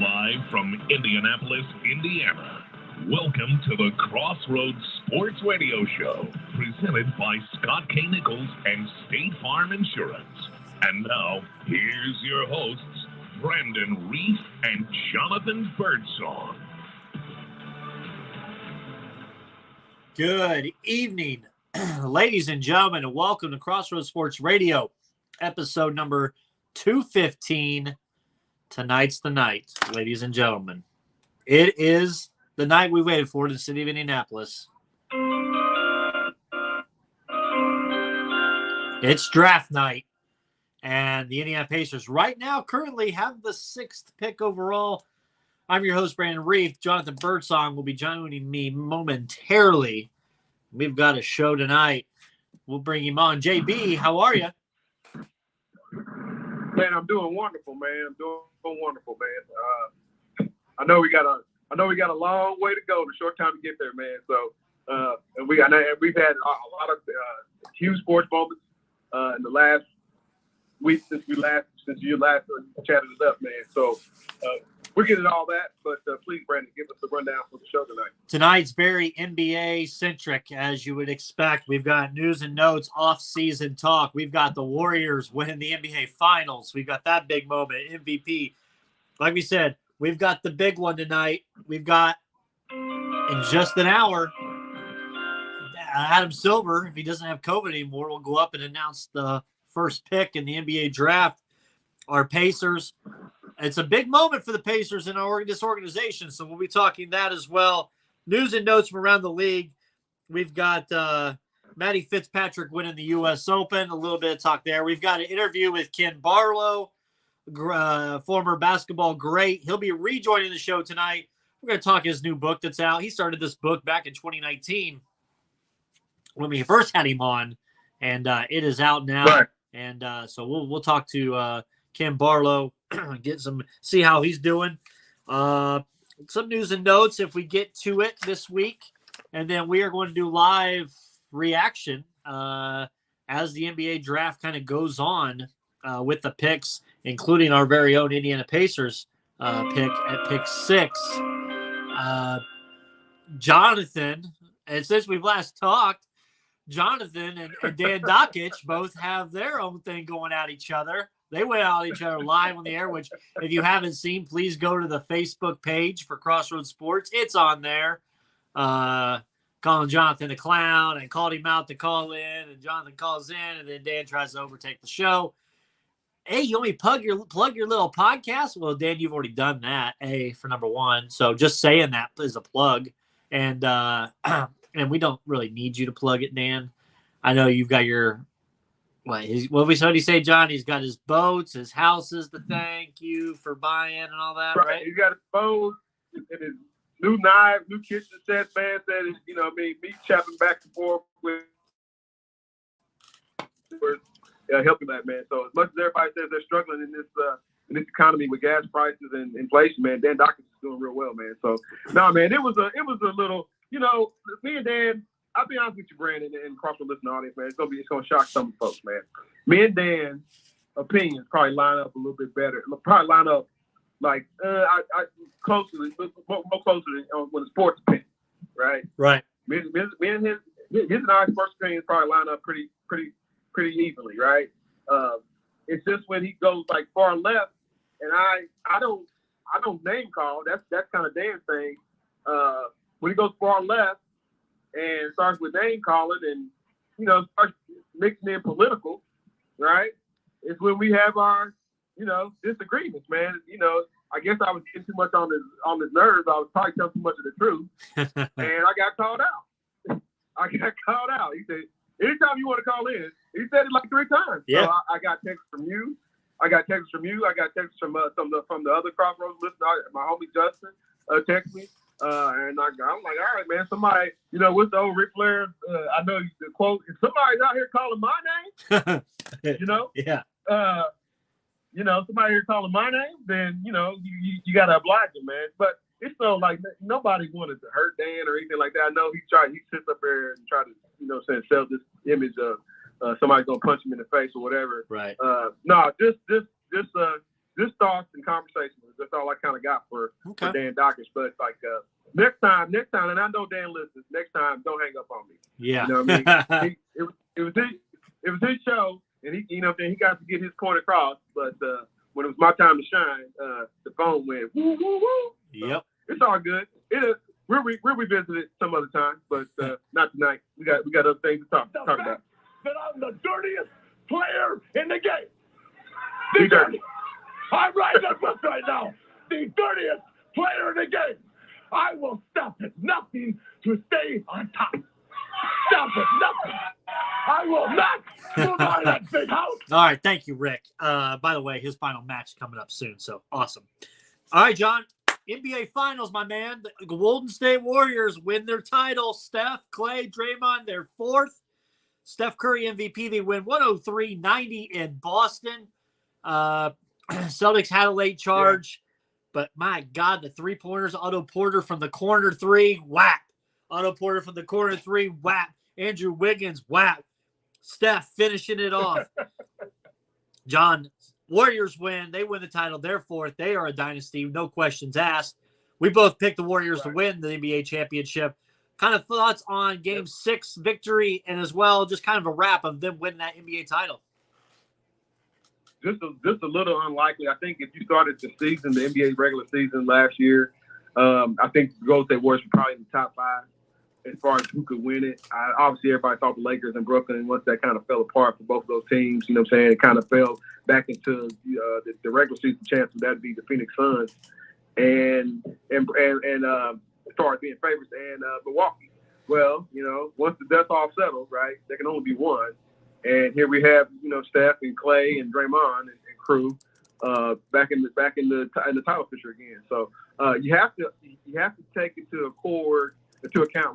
Live from Indianapolis, Indiana, welcome to the Crossroads Sports Radio Show, presented by Scott K. Nichols and State Farm Insurance. And now, here's your hosts, Brandon Reef and Jonathan Birdsong. Good evening, ladies and gentlemen, and welcome to Crossroads Sports Radio, episode number 215. Tonight's the night, ladies and gentlemen. It is the night we waited for in the city of Indianapolis. It's draft night, and the Indiana Pacers right now currently have the 6th pick overall. I'm your host, Brandon Reef. Jonathan Birdsong will be joining me momentarily. We've got a show tonight. We'll bring him on. JB, how are you? Man, I'm doing wonderful, man. I'm doing wonderful, man. I know we got a long way to go, a short time to get there, man. So, and we've had a lot of huge sports moments in the last week since you last chatted it up, man. So, we're getting all that, but please, Brandon, give us the rundown for the show tonight. Tonight's very NBA-centric, as you would expect. We've got news and notes, off-season talk. We've got the Warriors winning the NBA Finals. We've got that big moment, MVP. Like we said, we've got the big one tonight. We've got, in just an hour, Adam Silver, if he doesn't have COVID anymore, will go up and announce the first pick in the NBA draft. Our Pacers. It's a big moment for the Pacers in this organization, so we'll be talking that as well. News and notes from around the league. We've got Matty Fitzpatrick winning the U.S. Open, a little bit of talk there. We've got an interview with Ken Barlow, former basketball great. He'll be rejoining the show tonight. We're going to talk his new book that's out. He started this book back in 2019 when we first had him on, and it is out now. Right. And so we'll talk to Ken Barlow, see how he's doing. Some news and notes if we get to it this week. And then we are going to do live reaction as the NBA draft kind of goes on with the picks, including our very own Indiana Pacers pick at pick 6. Jonathan, and since we've last talked, Jonathan and Dan Dockich both have their own thing going at each other. They went out each other live on the air, which if you haven't seen, please go to the Facebook page for Crossroads Sports. It's on there. Calling Jonathan a clown and called him out to call in, and Jonathan calls in, and then Dan tries to overtake the show. Hey, you want me to plug your little podcast? Well, Dan, you've already done that, for number one. So just saying that is a plug. And and we don't really need you to plug it, Dan. I know you've got your what did he say, John? He's got his boats, his houses to thank you for buying and all that, right? He's got his boats and his new knives, new kitchen sets, man. Said, me chopping back and forth with helping that, man. So as much as everybody says they're struggling in this economy with gas prices and inflation, man, Dan Dockich is doing real well, man. So man, it was a little, me and Dan. I'll be honest with you, Brandon, and Crossroads listening audience, man. It's gonna shock some folks, man. Me and Dan's opinions probably line up a little bit better. Probably line up like more closer than when the sports opinion, right? Right. Me and his and I's first opinions probably line up pretty evenly, right? It's just when he goes like far left, and I don't name call. That's kind of Dan's thing. When he goes far left and starts with name calling and starts mixing in political, right? It's when we have our disagreements, man. I guess I was getting too much on his nerves. I was probably telling too much of the truth, and I got called out. He said, anytime you want to call in, he said it like 3 times. Yeah. So I got texts from you. I got texts from from the other Crossroads listeners. My homie Justin texted me. And I'm like, all right, man, somebody, what's the old Ric Flair? I know the quote, if somebody's out here calling my name, yeah. Somebody here calling my name, then, you got to oblige them, man. But it's so like nobody wanted to hurt Dan or anything like that. I know he sits up there and try to, sell this image of somebody's going to punch him in the face or whatever. Right. Just thoughts and conversations. That's all I kind of got for Dan Dockich. But it's like next time, and I know Dan listens. Next time, don't hang up on me. Yeah. You know what I mean? It was his show, and he he got to get his point across. But when it was my time to shine, the phone went woo woo woo. Yep. So it's all good. We'll revisit it some other time, but not tonight. We got other things to talk about. That I'm the dirtiest player in the game. Be dirty. I'm writing a book right now. The dirtiest player in the game. I will stop at nothing to stay on top. Stop at nothing. I will not move out of that big house. All right. Thank you, Rick. By the way, his final match coming up soon. So awesome. All right, John. NBA Finals, my man. The Golden State Warriors win their title. Steph, Clay, Draymond, their 4th. Steph Curry MVP. They win 103-90 in Boston. Celtics had a late charge, but my God, the 3-pointers, Otto Porter from the corner 3, whap. Otto Porter from the corner 3, whap. Andrew Wiggins, whap. Steph finishing it off. John, Warriors win. They win the title. They're 4th. They are a dynasty. No questions asked. We both picked the Warriors to win the NBA championship. Kind of thoughts on Game 6 victory and as well just kind of a wrap of them winning that NBA title. Just a little unlikely. I think if you started the season, the NBA regular season last year, I think the Golden State Warriors were probably in the top 5 as far as who could win it. Obviously, everybody thought the Lakers and Brooklyn, and once that kind of fell apart for both of those teams, you know what I'm saying, it kind of fell back into the regular season chance of that to be the Phoenix Suns and as far as being favorites and Milwaukee. Well, once the dust all settles, right, there can only be one. And here we have, Steph and Clay and Draymond and crew back in the title picture again. So you have to take into account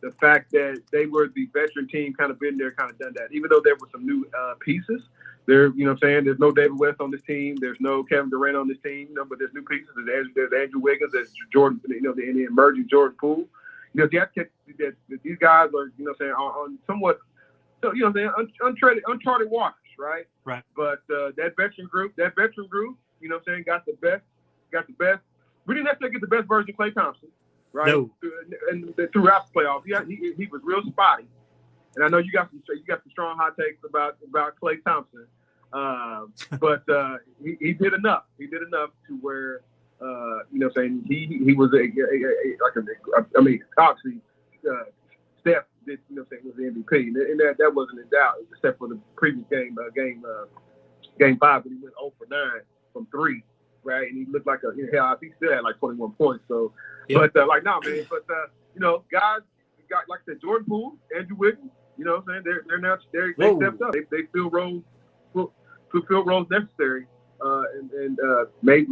the fact that they were the veteran team, kind of been there, kind of done that. Even though there were some new pieces, there's no David West on this team, there's no Kevin Durant on this team, but there's new pieces. There's Andrew Wiggins, there's Jordan, the emerging Jordan Poole. You have to that these guys are, on somewhat. So, uncharted waters, right? Right. But that veteran group, got the best. We didn't necessarily get the best version of Klay Thompson, right? No. And throughout the playoffs, he was real spotty. and I know you got some strong hot takes about Klay Thompson, but he did enough. He did enough to where he was obviously Steph did was the MVP, and that wasn't in doubt, except for the previous game 5 when he went 0 for 9 from 3, right? And he looked like I think he still had like 21 points. So, yep. But man. But guys got like the Jordan Poole, Andrew Wiggins. You know what I'm saying? They stepped up. They filled roles necessary, and made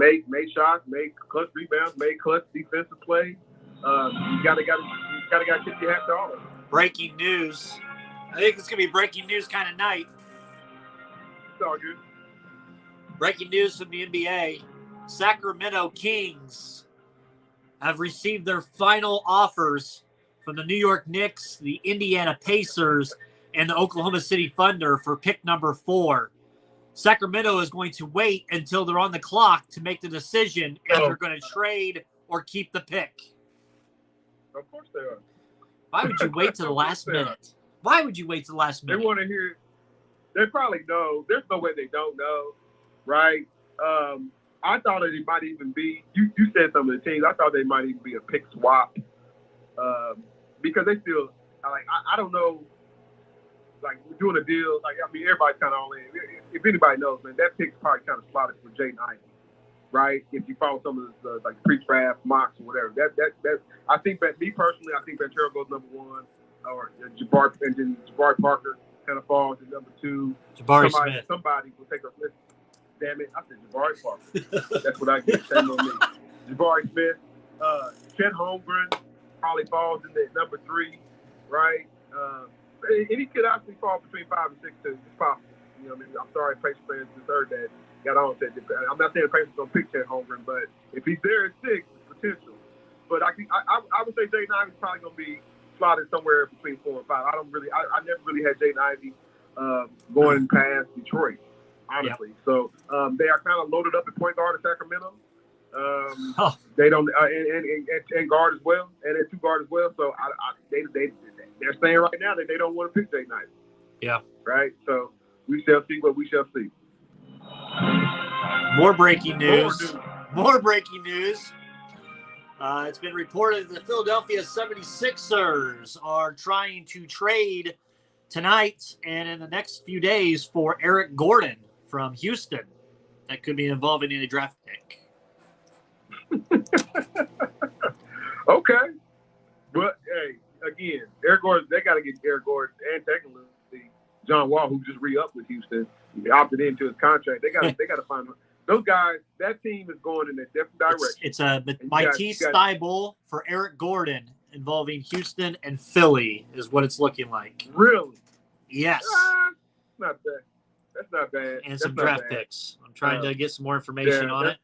shots, made clutch rebounds, made clutch defensive plays. You gotta tip your hat to all of them. Breaking news. I think it's gonna be breaking news kind of night. It's all good. Breaking news from the NBA. Sacramento Kings have received their final offers from the New York Knicks, the Indiana Pacers, and the Oklahoma City Thunder for pick number 4. Sacramento is going to wait until they're on the clock to make the decision if they're going to trade or keep the pick. Of course they are. Why would you wait to the last minute? Why would you wait to the last minute? They want to hear. They probably know. There's no way they don't know, right? I thought it might even be. You said some of the teams. I thought they might even be a pick swap, because they still I don't know. Like we're doing a deal. Everybody's kind of all in. If anybody knows, man, that pick's probably kind of slotted for Jaden Ivey, right? If you follow some of the pre-draft mocks or whatever, that I think that me personally, I think Ventura goes number 1, or Jabari, and then Jabari Parker kind of falls to number 2. Jabari Smith. Somebody will take a list. Damn it, I said Jabari Parker. That's what I get. Shame on me. Jabari Smith, Chet Holmgren probably falls in the number 3, right? And he could actually fall between 5 and 6 too. It's possible. You know what I mean? I'm sorry, Pacers fans just heard that. Got on said. I'm not saying Pacers gonna pick Chet Holmgren, but if he's there at 6, it's potential. But I would say Jaden Ivey's probably gonna be slotted somewhere between 4 and 5. I never really had Jaden Ivey going past Detroit, honestly. Yep. So they are kind of loaded up at point guard in Sacramento. They don't and guard as well, and at 2 guard as well. So they're saying right now that they don't want to pick Jaden Ivey. Yeah. Right. So we shall see what we shall see. More breaking news. It's been reported that the Philadelphia 76ers are trying to trade tonight and in the next few days for Eric Gordon from Houston. That could be involving in a draft pick. Okay. But, hey, again, Eric Gordon, they got to get Eric Gordon and technically John Wall, who just re-upped with Houston, opted into his contract. They got to find those guys. That team is going in a different direction. It's a Matisse Thybulle for Eric Gordon involving Houston and Philly is what it's looking like. Really? Yes. Not bad. That's not bad. And some draft picks. I'm trying to get some more information on it.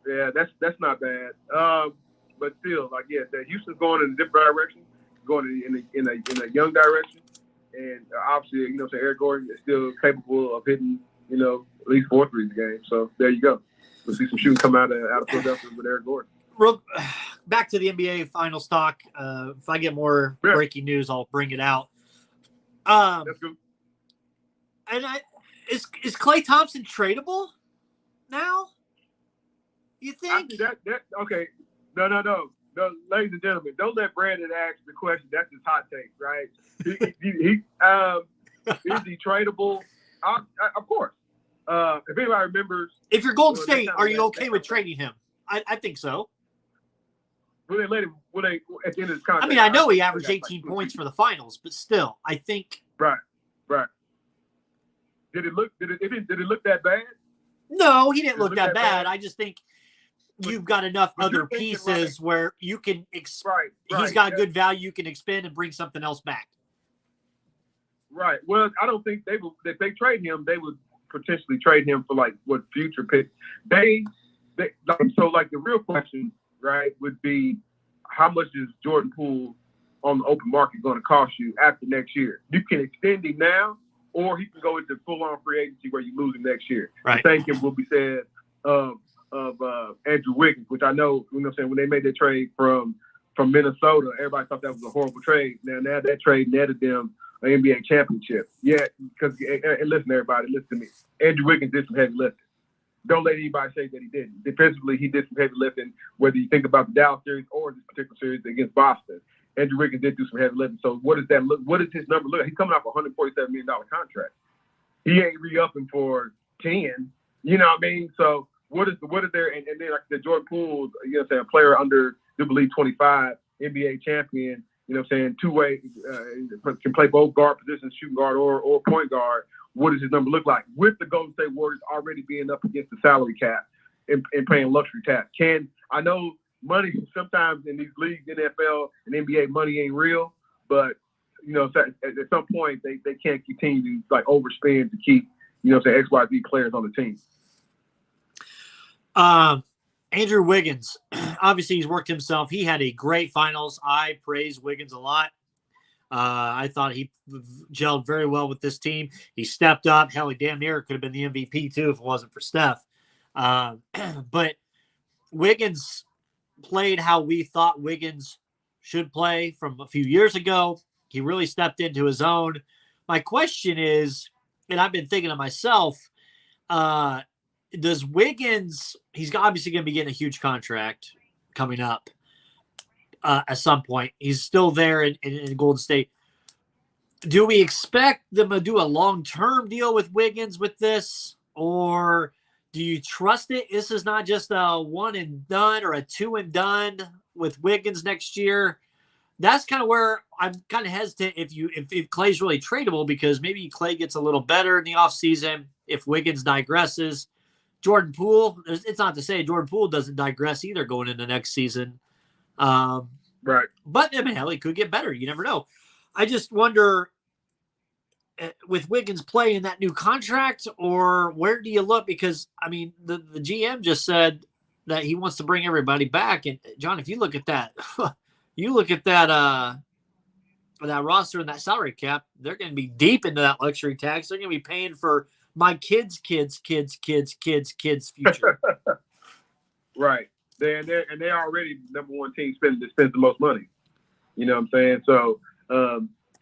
Yeah, that's not bad. But still, Houston's going in a different direction, going in a young direction. And obviously, Eric Gordon is still capable of hitting, at least 4 threes a game. So there you go. We'll see some shooting come out of Philadelphia with Eric Gordon. Back to the NBA Finals talk. If I get more breaking news, I'll bring it out. That's good. And is Klay Thompson tradable now? You think? Okay. No, ladies and gentlemen, don't let Brandon ask the question. That's his hot take, right? Is he tradable? Of course. If anybody remembers, if you're Golden State, are you okay with trading him? I think so. Will they let him? Will they at the end of his contract? I mean, I know he averaged 18 points for the finals, but still, I think. Right. Did it look that bad? No, he didn't look that bad. I just think you've got enough other pieces where you can he's got good value. You can expend and bring something else back. Right. Well, I don't think they would. If they trade him, they would potentially trade him for what future picks. So the real question, right, would be how much is Jordan Poole on the open market going to cost you after next year? You can extend him now, or he can go into full-on free agency where you lose him next year. Right. The same thing will be said of Andrew Wiggins, which I know, when they made their trade from from Minnesota. Everybody thought that was a horrible trade. Now that trade netted them an NBA championship. Yeah, because and listen, everybody, listen to me. Andrew Wiggins did some heavy lifting. Don't let anybody say that he didn't. Defensively, he did some heavy lifting, whether you think about the Dallas series or this particular series against Boston. Andrew Wiggins did do some heavy lifting. So what does that look? What does his number look? He's coming off a $147 million contract. He ain't re-upping for 10. You know what I mean? So what is there? And then like the Jordan Poole, you know what I'm saying, player under, I believe, 25, NBA champion. You know what I'm saying? Two-way, can play both guard positions, shooting guard or point guard. What does his number look like? With the Golden State Warriors already being up against the salary cap and paying luxury tax. I know money sometimes in these leagues, NFL and NBA, money ain't real, but you know, at some point they can't continue to like overspend to keep, you know, say XYZ players on the team. Andrew Wiggins, obviously he's worked himself. He had a great finals. I praise Wiggins a lot. I thought he gelled very well with this team. He stepped up. Hell, he damn near could have been the MVP too if it wasn't for Steph. But Wiggins played how we thought Wiggins should play from a few years ago. He really stepped into his own. My question is, and I've been thinking to myself, does Wiggins, he's obviously going to be getting a huge contract coming up at some point. He's still there in Golden State. Do we expect them to do a long-term deal with Wiggins with this? Or do you trust it? This is not just a one and done or a two and done with Wiggins next year. That's kind of where I'm kind of hesitant if Clay's really tradable, because maybe Clay gets a little better in the offseason if Wiggins digresses. Jordan Poole, it's not to say Jordan Poole doesn't digress either going into next season. Right. But I mean, hell, he could get better. You never know. I just wonder, with Wiggins playing that new contract, or where do you look? Because, I mean, the GM just said that he wants to bring everybody back. And, John, if you look at that, that roster and that salary cap, they're going to be deep into that luxury tax. They're going to be paying for my kids' future. Right. They're already number one team spends the most money. You know what I'm saying? So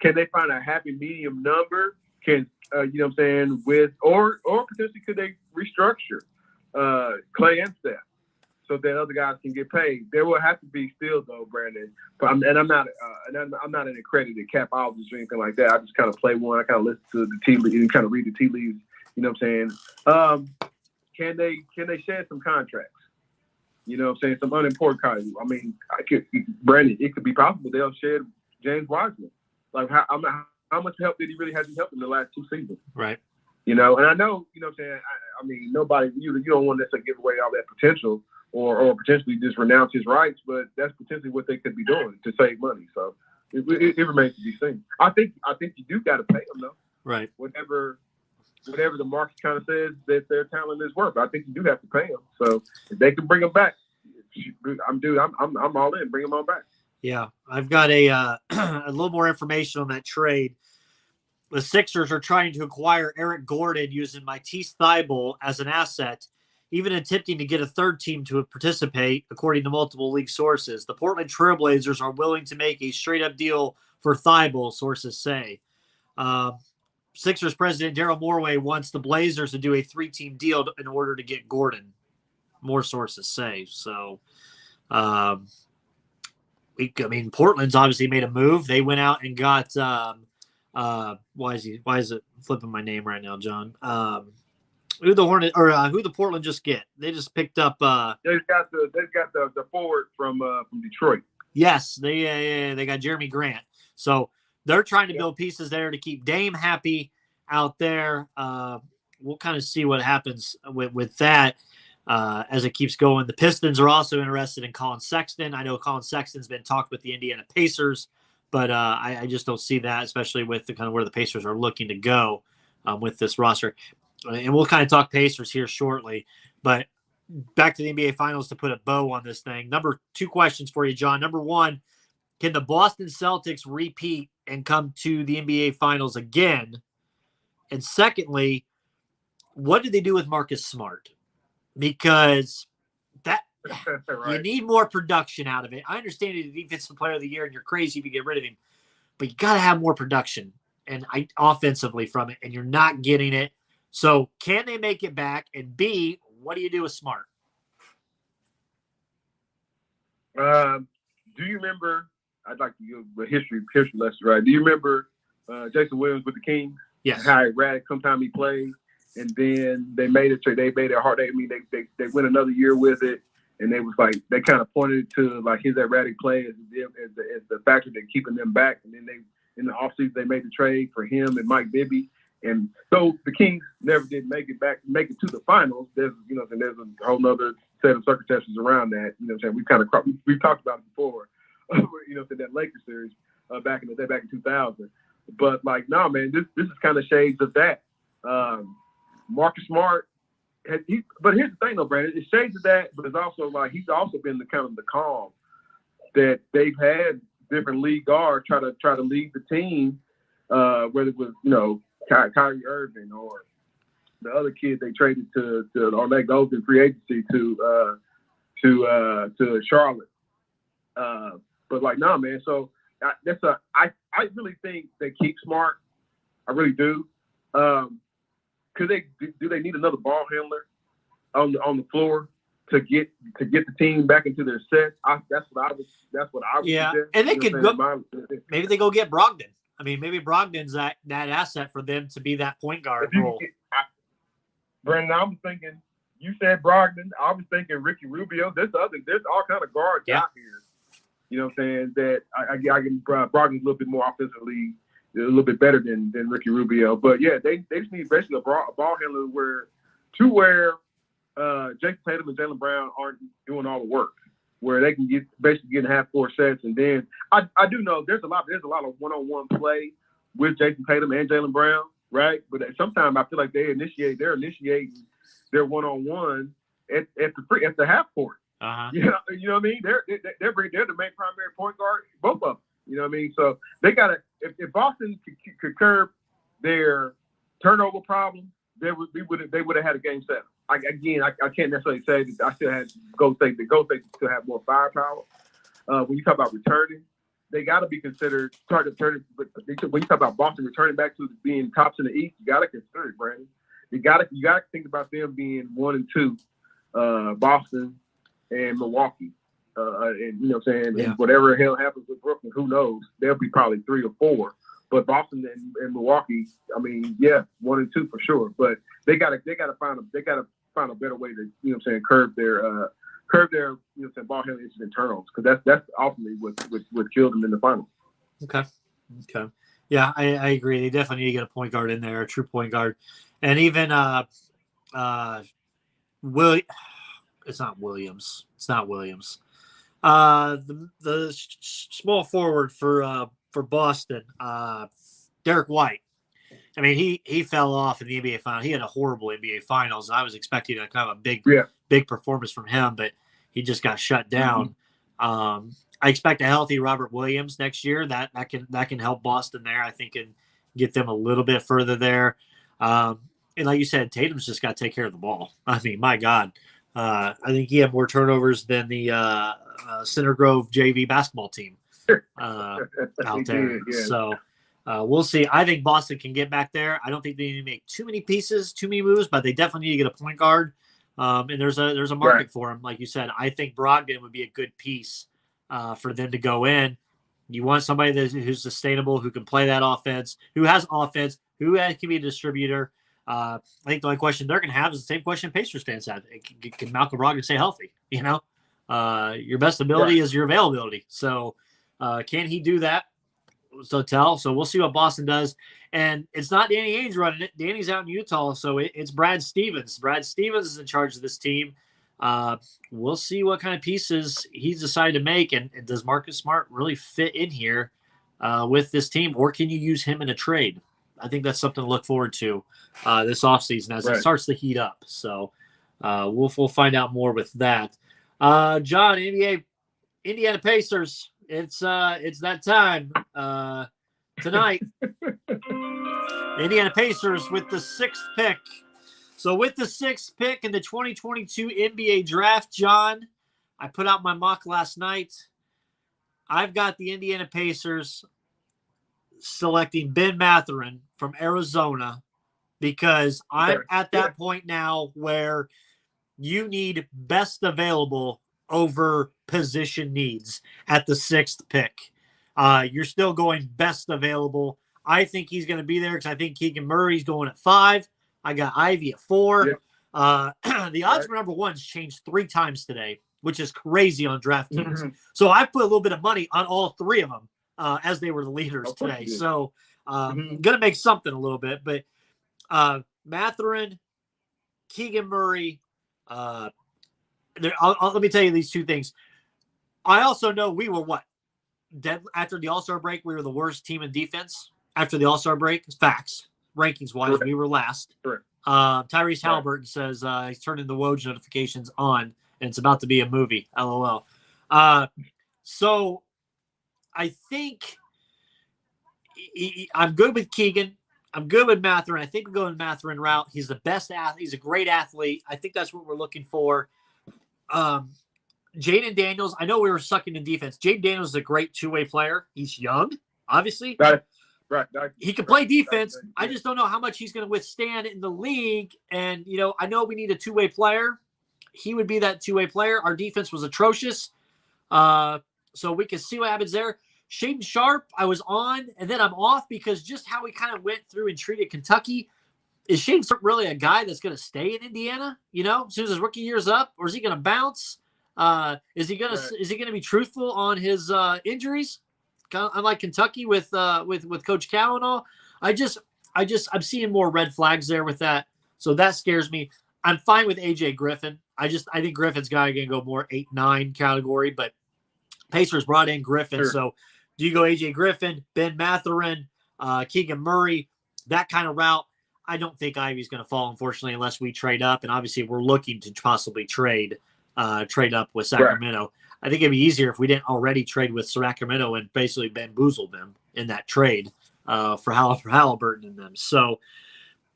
can they find a happy medium number? You know what I'm saying, with or potentially could they restructure Clay and Steph so that other guys can get paid? There will have to be still though, Brandon. But I'm not an accredited capologist or anything like that. I just kind of play one. I kind of listen to the tea leaves and kind of read the tea leaves. You know what I'm saying? Can they shed some contracts? You know what I'm saying? Some unimportant contracts. I mean, Brandon, it could be possible they'll shed James Wiseman. Like, how much help did he really have to help in the last two seasons? Right. You know, and I know, you know what I'm saying? I mean, nobody, you don't want to necessarily give away all that potential or potentially just renounce his rights, but that's potentially what they could be doing to save money. So it remains to be seen. I think you do got to pay them, though. Right. Whatever the market kind of says that their talent is worth, I think you do have to pay them. So if they can bring them back, I'm all in. Bring them on back. Yeah, I've got a little more information on that trade. The Sixers are trying to acquire Eric Gordon using Matisse Thybulle as an asset, even attempting to get a third team to participate, according to multiple league sources. The Portland Trailblazers are willing to make a straight-up deal for Thybulle, sources say. Sixers president Daryl Morey wants the Blazers to do a three-team deal in order to get Gordon, more sources say. So, Portland's obviously made a move. They went out and got why is it flipping my name right now, John? Who the Portland just get? They just picked up. They've got the forward from Detroit. Yes, they got Jeremy Grant. So they're trying to build pieces there to keep Dame happy out there. We'll kind of see what happens with that. As it keeps going. The Pistons are also interested in Colin Sexton. I know Colin Sexton's been talked with the Indiana Pacers, but I just don't see that, especially with the kind of where the Pacers are looking to go with this roster. And we'll kind of talk Pacers here shortly. But back to the NBA Finals to put a bow on this thing. Two questions for you, John. Number one, can the Boston Celtics repeat and come to the NBA Finals again? And secondly, what did they do with Marcus Smart? Because You need more production out of it. I understand he's the defensive player of the year, and you're crazy if you get rid of him, but you got to have more production and offensively from it, and you're not getting it. So can they make it back? And B, what do you do with Smart? Do you remember? I'd like to give a history lesson, right? Do you remember Jason Williams with the Kings? Yes. How erratic sometimes he played, and then they made it. They made it hard. They went another year with it, and they was like they kind of pointed to like his erratic play as the factor that keeping them back. And then in the offseason they made the trade for him and Mike Bibby, and so the Kings never did make it to the finals. There's a whole other set of circumstances around that. We've talked about it before. That Lakers series back in the day, back in 2000. But like, no, man, this is kind of shades of that. Marcus Smart, but here's the thing, though, Brandon. It's shades of that, but it's also like he's also been the kind of the calm that they've had different league guards try to lead the team, whether it was Kyrie Irving or the other kid they traded to or let go in free agency to Charlotte. But like, nah, man. So I really think they keep Smart. I really do. Do they need another ball handler on the floor to get the team back into their set? That's what I would. Yeah, suggest. And they could go. Maybe they go get Brogdon. I mean, maybe Brogdon's that asset for them to be that point guard role. Brandon, I was thinking. You said Brogdon. I was thinking Ricky Rubio. There's all kind of guards out here. You know what I'm saying? That I can Brogdon's a little bit more offensively, a little bit better than Ricky Rubio. But yeah, they just need basically a ball handler where Jason Tatum and Jaylen Brown aren't doing all the work, where they can get half-court sets. And then I do know there's a lot of one-on-one play with Jason Tatum and Jaylen Brown, right? But sometimes I feel like they're initiating their one-on-one at the half court. Uh-huh. You know what I mean? They're the main primary point guard, both of them. You know what I mean? So they gotta if Boston could curb their turnover problem, they would have had a game 7. I can't necessarily say that I still had Golden State still have more firepower. When you talk about returning, they got to be considered target returning. But when you talk about Boston returning back to being tops in the East, you got to consider it, Brandon. You got to think about them being 1 and 2, Boston and Milwaukee. And you know what I'm saying? Yeah. And whatever the hell happens with Brooklyn, who knows? They'll be probably 3 or 4. But Boston and Milwaukee, I mean, yeah, 1 and 2 for sure. But they gotta find a better way to, you know what I'm saying, curb their you know what I'm saying, ball handling issues and turnovers, because that's ultimately what killed them in the finals. Okay. Yeah, I agree. They definitely need to get a point guard in there, a true point guard. And even it's not Williams. The small forward for Boston, Derek White. I mean, he fell off in the NBA Finals. He had a horrible NBA Finals. I was expecting a kind of a big performance from him, but he just got shut down. Mm-hmm. I expect a healthy Robert Williams next year. That can help Boston there. I think, and get them a little bit further there. And like you said, Tatum's just got to take care of the ball. I mean, my God. I think he had more turnovers than the Center Grove JV basketball team out there. Yeah. So we'll see. I think Boston can get back there. I don't think they need to make too many moves, but they definitely need to get a point guard. And there's a market for him. Like you said, I think Brogdon would be a good piece for them to go in. You want somebody who's sustainable, who can play that offense, who has offense, who can be a distributor. I think the only question they're going to have is the same question Pacers fans had. Can Malcolm Brogdon stay healthy? You know, your best ability is your availability. So can he do that? So we'll see what Boston does. And it's not Danny Ainge running it. Danny's out in Utah, so it's Brad Stevens. Brad Stevens is in charge of this team. We'll see what kind of pieces he's decided to make. And does Marcus Smart really fit in here with this team, or can you use him in a trade? I think that's something to look forward to this offseason as it starts to heat up. So we'll find out more with that. John, Indiana Pacers. It's that time tonight. Indiana Pacers with the 6th pick. So with the 6th pick in the 2022 NBA draft, John, I put out my mock last night. I've got the Indiana Pacers selecting Ben Mathurin from Arizona because I'm at that point now where you need best available over position needs at the 6th pick. You're still going best available. I think he's going to be there because I think Keegan Murray's going at 5. I got Ivy at 4. Yep. The odds for number 1's changed 3 times today, which is crazy on DraftKings. Mm-hmm. So I put a little bit of money on all 3 of them as they were the leaders today. So going to make something a little bit. But Mathurin, Keegan Murray, let me tell you these 2 things. I also know we were dead after the All-Star break. We were the worst team in defense after the All-Star break. Facts, rankings wise, we were last. Tyrese Halliburton says he's turning the Woj notifications on, and it's about to be a movie. LOL. So I think I'm good with Keegan. I'm good with Mathurin. I think we're going Mathurin route. He's the best athlete. He's a great athlete. I think that's what we're looking for. Jaden Daniels, I know we were sucking in defense. Jaden Daniels is a great 2-way player. He's young, obviously. He can play defense. I just don't know how much he's going to withstand in the league. And, I know we need a 2-way player. He would be that 2-way player. Our defense was atrocious. So we can see what happens there. Shaden Sharp, I was on, and then I'm off because just how we kind of went through and treated Kentucky. Is Shaden Sharp really a guy that's going to stay in Indiana, as soon as his rookie year's up? Or is he going to bounce? Is he going to be truthful on his injuries? Kind of unlike Kentucky with Coach Cal and all. I'm seeing more red flags there with that. So that scares me. I'm fine with AJ Griffin. I think Griffin's guy going to go more 8-9 category, but Pacers brought in Griffin. Sure. So do you go AJ Griffin, Ben Mathurin, Keegan Murray, that kind of route? I don't think Ivy's going to fall, unfortunately, unless we trade up. And obviously we're looking to possibly trade up with Sacramento. Right. I think it'd be easier if we didn't already trade with Sacramento and basically bamboozle them in that trade for Halliburton and them. So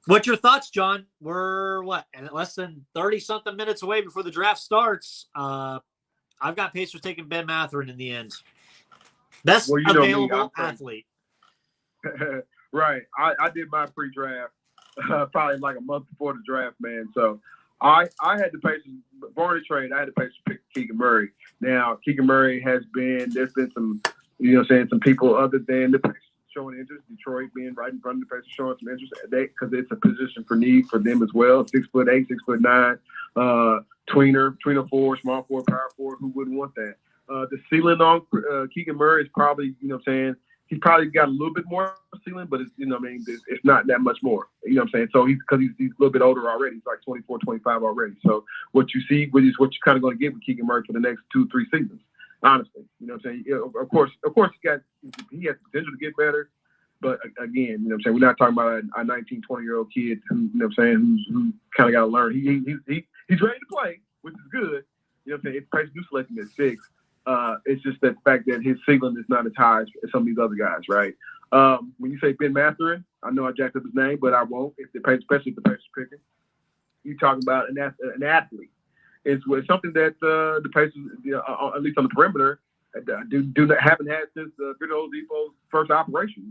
what's your thoughts, John? We're less than 30-something minutes away before the draft starts. I've got Pacers taking Ben Mathurin in the end. Best available athlete. Right. I did my pre-draft probably like a month before the draft, man. So I had the Pacers, before the trade, I had the Pacers pick Keegan Murray. Now, Keegan Murray there's been some, some people other than the Pacers showing interest. Detroit being right in front of the Pacers showing some interest because it's a position for need for them as well. 6'8", 6'9", tweener forward, small forward, power forward. Who wouldn't want that? The ceiling on Keegan Murray is probably, he's probably got a little bit more ceiling, but it's, it's not that much more. You know what I'm saying? So he's a little bit older already. He's like 24, 25 already. So what you see is what you're kind of going to get with Keegan Murray for the next 2-3 seasons, honestly. You know what I'm saying? Of course, he has potential to get better. But again, we're not talking about a 19, 20-year-old kid who, who kind of got to learn. He's ready to play, which is good. You know what I'm saying? If Pacers do select him at 6, it's just that fact that his ceiling is not as high as some of these other guys, right? When you say Ben Mathurin, I know I jacked up his name, but I won't. Especially if the Pacers picking, you're talking about an athlete. It's something that the Pacers, at least on the perimeter, haven't had since Victor Oladipo's first operation.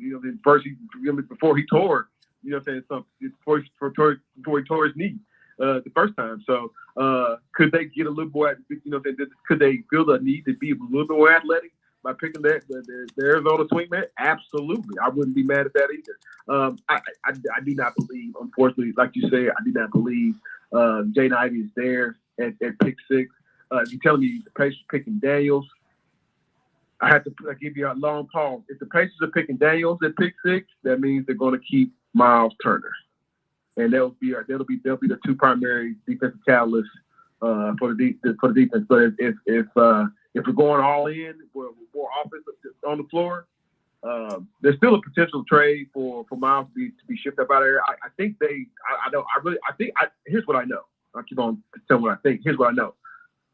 Before he tore, before he tore his knee the first time. So could they get a little more? Could they feel the need to be a little bit more athletic by picking the Arizona swingman? Absolutely, I wouldn't be mad at that either. I do not believe, unfortunately, like you said, I do not believe Jaden Ivey is there at pick 6. You're telling me the Pacers picking Daniels. I have to give you a long pause. If the Pacers are picking Daniels at pick 6, that means they're going to keep Miles Turner, and they'll be the 2 primary defensive catalysts for the defense. But if we're going all in, we're more offense on the floor. There's still a potential trade for Miles to be shipped up out of there. I think here's what I know. I keep on telling what I think. Here's what I know.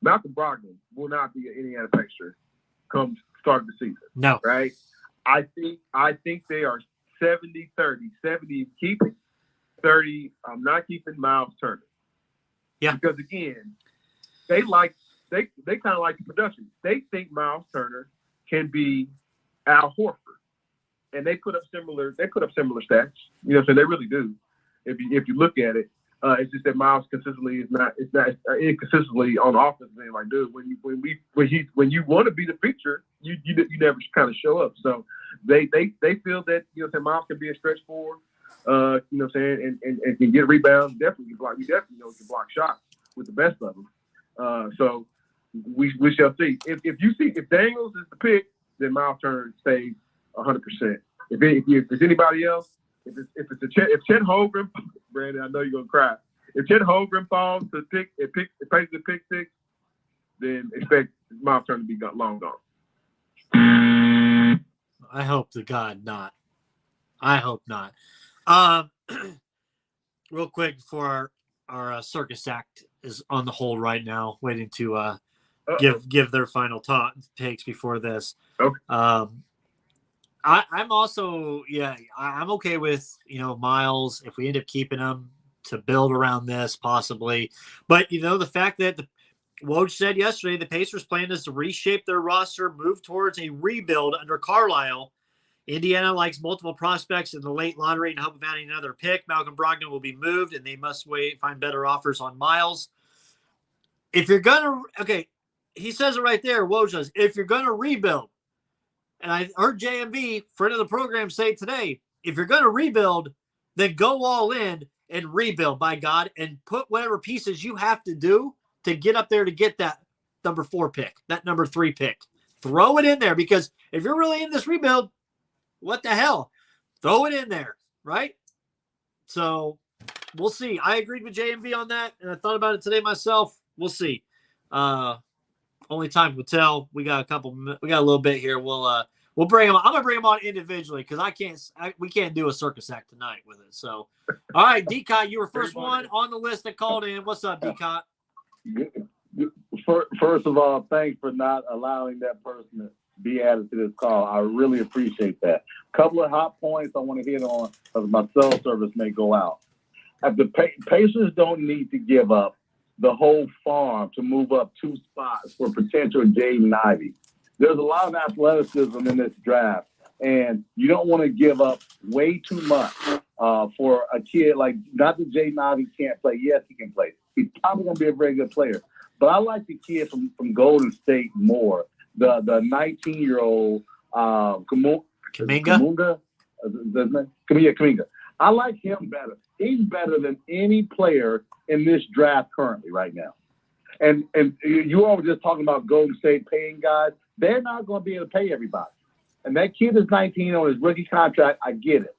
Malcolm Brogdon will not be an Indiana Pacer come start of the season. No. Right? I think they are 70-30. 70 keeping, 30 I'm not keeping Miles Turner. Yeah. Because again, they like they kind of like the production. They think Miles Turner can be Al Horford, and they put up similar stats. You know, so they really do. If you look at it, it's just that Miles consistently is not inconsistently on offense. And like, dude, when you want to be the feature, you never kind of show up. So they feel that, you know, Miles can be a stretch forward. You know what I'm saying, and can get rebounds. Definitely can block. We definitely know can block shots with the best of them. So we shall see. If Daniels is the pick, then Miles Turner stays 100%. If it's anybody else, if Chet Holmgren, Brandon, I know you're gonna cry. If Chet Holmgren falls to pick 6, then expect Miles Turner to be long gone. I hope to God not. I hope not. Real quick, before our circus act is on the hold right now, waiting to give their final takes before this. Okay. I'm also, I'm okay with, you know, Miles, if we end up keeping him, to build around this possibly. But, you know, the fact that Woj said yesterday the Pacers' plan is to reshape their roster, move towards a rebuild under Carlisle. Indiana likes multiple prospects in the late lottery and hope of adding another pick. Malcolm Brogdon will be moved, and they must find better offers on Miles. If you're going to – okay, he says it right there, Woj says, if you're going to rebuild, and I heard JMV, friend of the program, say today, if you're going to rebuild, then go all in and rebuild, by God, and put whatever pieces you have to do to get up there to get that number 4 pick, that number 3 pick. Throw it in there, because if you're really in this rebuild, what the hell? Throw it in there, right? So we'll see. I agreed with JMV on that, and I thought about it today myself. We'll see. Only time will tell. We got a little bit here. We'll bring them. I'm gonna bring them on individually because we can't do a circus act tonight with it. So, all right, Decot, you were first one on the list that called in. What's up, Decot? First of all, thanks for not allowing that person to be added to this call. I really appreciate that. Couple of hot points I want to hit on because my cell service may go out. If the Pacers don't need to give up the whole farm to move up 2 spots for potential Jaden Ivey. There's a lot of athleticism in this draft, and you don't want to give up way too much for a kid like, not that Jaden Ivey can't play. Yes, he can play. He's probably going to be a very good player. But I like the kid from Golden State more, the 19-year-old Kuminga. Kuminga. I like him better. He's better than any player in this draft currently right now. And you all were just talking about Golden State paying guys. They're not going to be able to pay everybody. And that kid is 19 on his rookie contract. I get it.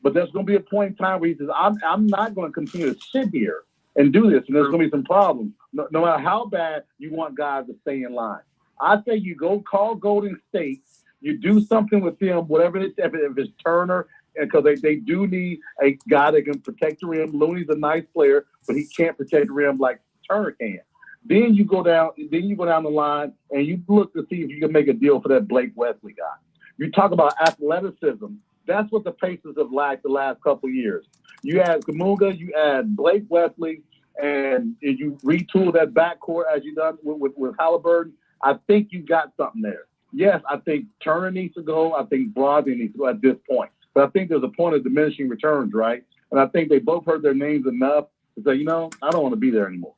But there's going to be a point in time where he says, I'm not going to continue to sit here and do this. And there's going to be some problems. No matter how bad you want guys to stay in line. I say you go call Golden State. You do something with them, whatever it is, if it's Turner, because they do need a guy that can protect the rim. Looney's a nice player, but he can't protect the rim like Turner can. Then you go down the line and you look to see if you can make a deal for that Blake Wesley guy. You talk about athleticism. That's what the Pacers have lacked the last couple of years. You add Kuminga, you add Blake Wesley, and you retool that backcourt as you done with Halliburton. I think you got something there. Yes, I think Turner needs to go. I think Brogdon needs to go at this point. But I think there's a point of diminishing returns, right? And I think they both heard their names enough to say, I don't want to be there anymore.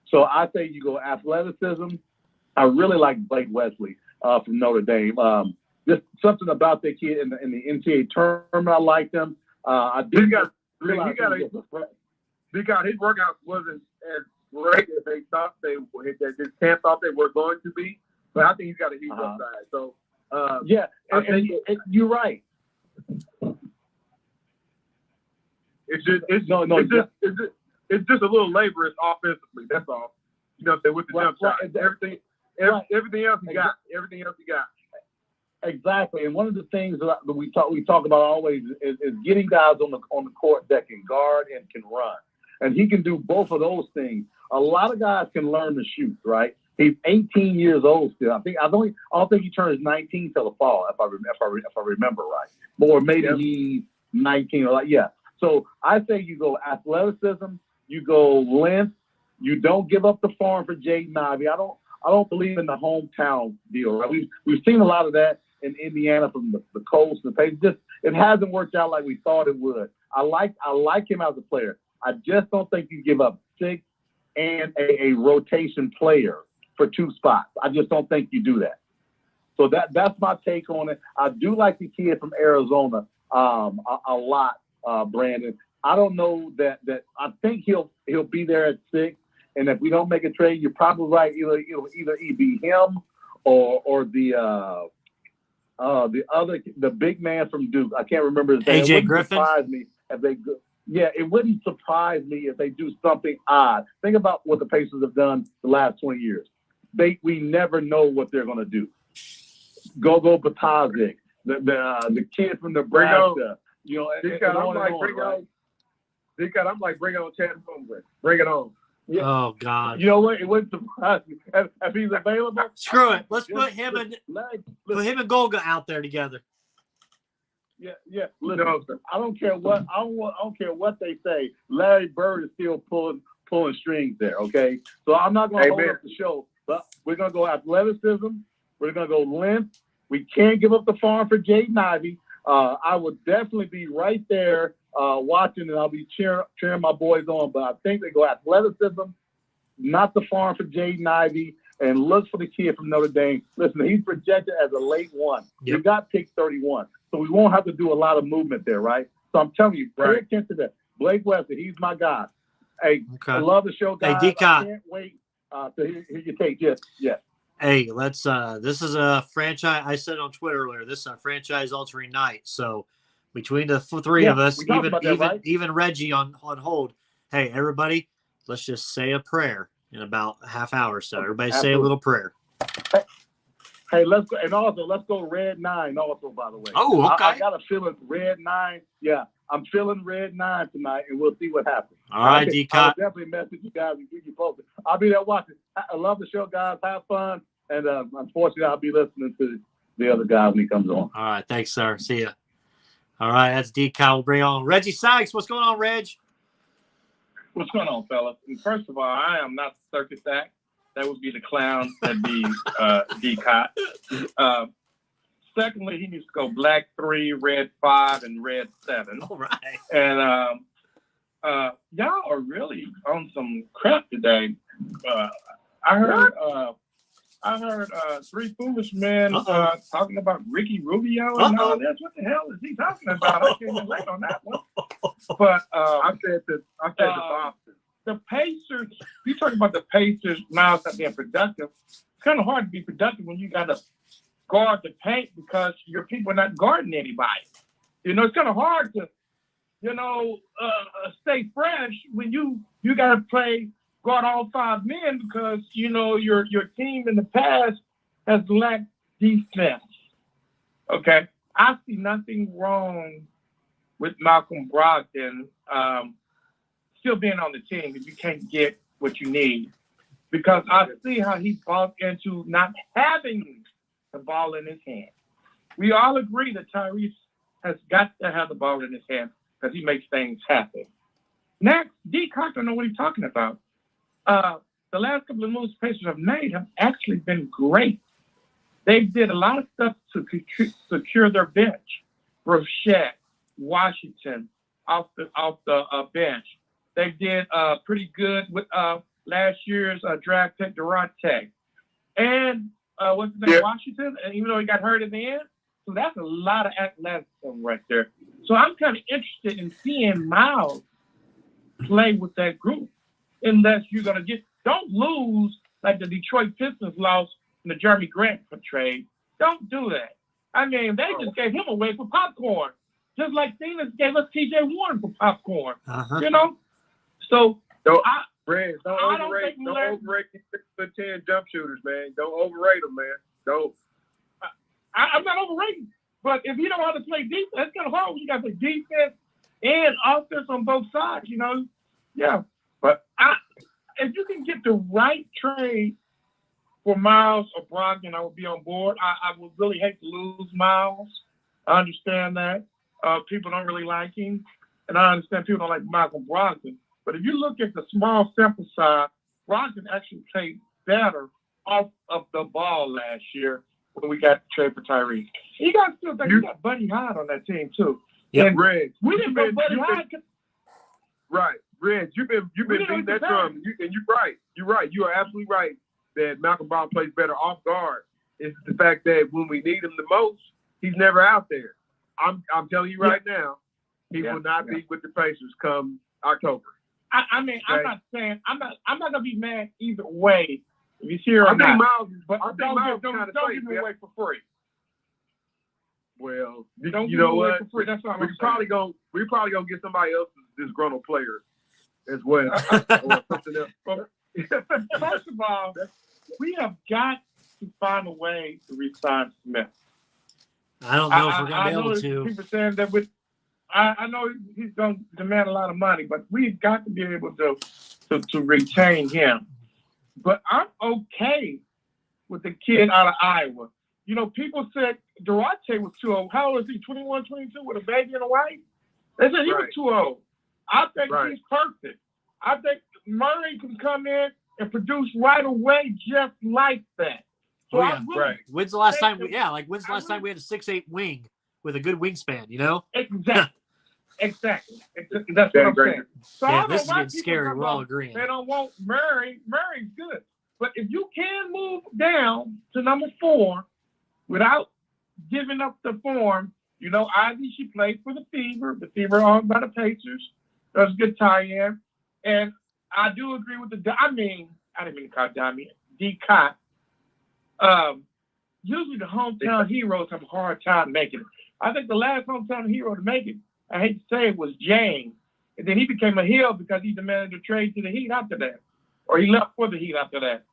So I say you go athleticism. I really like Blake Wesley from Notre Dame. Just something about that kid in the NCAA tournament. I liked him. His workouts wasn't as great as they thought his camp thought they were going to be. But I think he's got a huge upside. So and you're right. It's just a little laborious offensively. That's all. You know what I'm saying? With the jump shot, everything else he got. Everything else he got. Exactly. And one of the things that we talk about always is getting guys on the court that can guard and can run. And he can do both of those things. A lot of guys can learn to shoot, right? He's 18 years old still. I don't think he turns 19 till the fall, if I remember right. Or maybe he's 19 or like, yeah. So I say you go athleticism, you go length, You don't give up the farm for Jaden Ivey. I don't believe in the hometown deal. Right? We've seen a lot of that in Indiana from the Colts and the Patriots. It hasn't worked out like we thought it would. I like him as a player. I just don't think you give up 6 and a rotation player for 2 spots. I just don't think you do that. So that's my take on it. I do like the kid from Arizona a lot, Brandon. I don't know that I think he'll be there at 6. And if we don't make a trade, you're probably right. Either be him or the big man from Duke. I can't remember his name. AJ Griffin. Surprise me if they. Yeah, it wouldn't surprise me if they do something odd. Think about what the Pacers have done the last 20 years. We never know what they're going to do. Go Batazic, the kid from Nebraska. I'm like, bring on Chad Holmgren. Bring it on. Yeah. Oh God! You know what? It wouldn't surprise me if he's available. Screw it. Let's put him and Golga out there together. Yeah. Listen, I don't care what they say. Larry Bird is still pulling strings there. Okay, so I'm not going to hold up the show, but we're going to go athleticism. We're going to go length. We can't give up the farm for Jaden Ivey. I would definitely be right there watching, and I'll be cheering my boys on. But I think they go athleticism, not the farm for Jaden Ivey, and look for the kid from Notre Dame. Listen, he's projected as a late one. Yep. We got pick 31, so we won't have to do a lot of movement there, right? So I'm telling you, pay attention to that. Blake Wesley, he's my guy. Hey, okay. I love the show, guys. Hey, I can't wait to hear your take. Yes. Hey, let's this is a franchise. I said on Twitter earlier, this is a franchise altering night. So between the 3 of us, even Reggie on hold, hey, everybody, let's just say a prayer in about a half hour or so. Everybody say a little prayer. Hey, let's go, and also let's go Red 9 also, by the way. Oh, okay. I got a feeling Red 9. Yeah, I'm feeling Red 9 tonight, and we'll see what happens. All right, D-Cot. I'll definitely message you guys and keep you posted. I'll be there watching. I love the show, guys. Have fun. And unfortunately, I'll be listening to the other guy when he comes on. All right. Thanks, sir. See ya. All right. That's D-Cot. We'll bring on Reggie Sykes. What's going on, Reg? What's going on, fellas? And first of all, I am not the circus act. That would be the clown. That'd be D-Cot. Secondly, he needs to go black 3, red 5, and red 7. All right. And y'all are really on some crap today. I heard 3 foolish men talking about Ricky Rubio and all that. What the hell is he talking about? I can't relate on that one. But I said the Boston. The Pacers, you talk about the Pacers now not being productive. It's kind of hard to be productive when you got to guard the paint because your people are not guarding anybody. You know, it's kind of hard to, stay fresh when you got to guard all 5 men because, your team in the past has lacked defense. Okay? I see nothing wrong with Malcolm Brogdon still being on the team if you can't get what you need. Because I see how he bought into not having the ball in his hand. We all agree that Tyrese has got to have the ball in his hand because he makes things happen. Next, D-Cock don't know what he's talking about. The last couple of moves Pacers have made have actually been great. They did a lot of stuff to secure their bench. Rochette, Washington, off the bench. They did pretty good with last year's draft pick Durante. And what's his name, Washington, and even though he got hurt in the end. So that's a lot of athleticism right there. So I'm kind of interested in seeing Miles play with that group. Unless you're going to don't lose like the Detroit Pistons lost in the Jeremy Grant trade. Don't do that. I mean, they just gave him away for popcorn. Just like Phoenix gave us T.J. Warren for popcorn. So don't overrate the 10 jump shooters, man. Don't overrate them, man. Don't. I'm not overrating. But if you don't know how to play defense, it's kind of hard when you got to play defense and offense on both sides, Yeah. But if you can get the right trade for Miles or Brogdon, I would be on board. I would really hate to lose Miles. I understand that. People don't really like him. And I understand people don't like Malcolm Brogdon. But if you look at the small sample size Brogdon actually played better off of the ball last year when we got trade for Tyrese. You got to still think you got Buddy Hyde on that team too. Yep. And Reg, we didn't go Buddy Hyde. right, Reg, you've been beating that drum, and you're right. You're right. You are absolutely right that Malcolm Brown plays better off guard. It's the fact that when we need him the most, he's never out there. I'm telling you right now, he will not be with the Pacers come October. I mean, okay? I'm not saying I'm not gonna be mad either way if he's here or not. Miles, but don't give me away for free. Well, don't you know what? For free. That's what we're probably gonna get somebody else's disgruntled player as well, or something else. First of all, we have got to find a way to re-sign Smith. I don't know if we're going to be able to. People saying that I know he's going to demand a lot of money, but we've got to be able to retain him. But I'm okay with the kid out of Iowa. You know, people said Duarte was too old. How old is he? 21, 22 with a baby and a wife? They said he was too old. I think he's perfect. I think Murray can come in and produce right away just like that. So When's the last time? When's the last time we had a 6'8" wing with a good wingspan? You know. Exactly. That's what I'm saying. So yeah, this is getting scary. We're all agreeing. They don't want Murray. Murray's good, but if you can move down to number 4 without giving up the form, you know, Ivy, she played for the Fever. The Fever owned by the Pacers. That was a good tie-in, and I do agree with I didn't mean to call Damian D-Cot. Usually the hometown heroes have a hard time making it. I think the last hometown hero to make it, I hate to say it, was James. And then he became a heel because he demanded a trade to the Heat after that. Or he left for the Heat after that.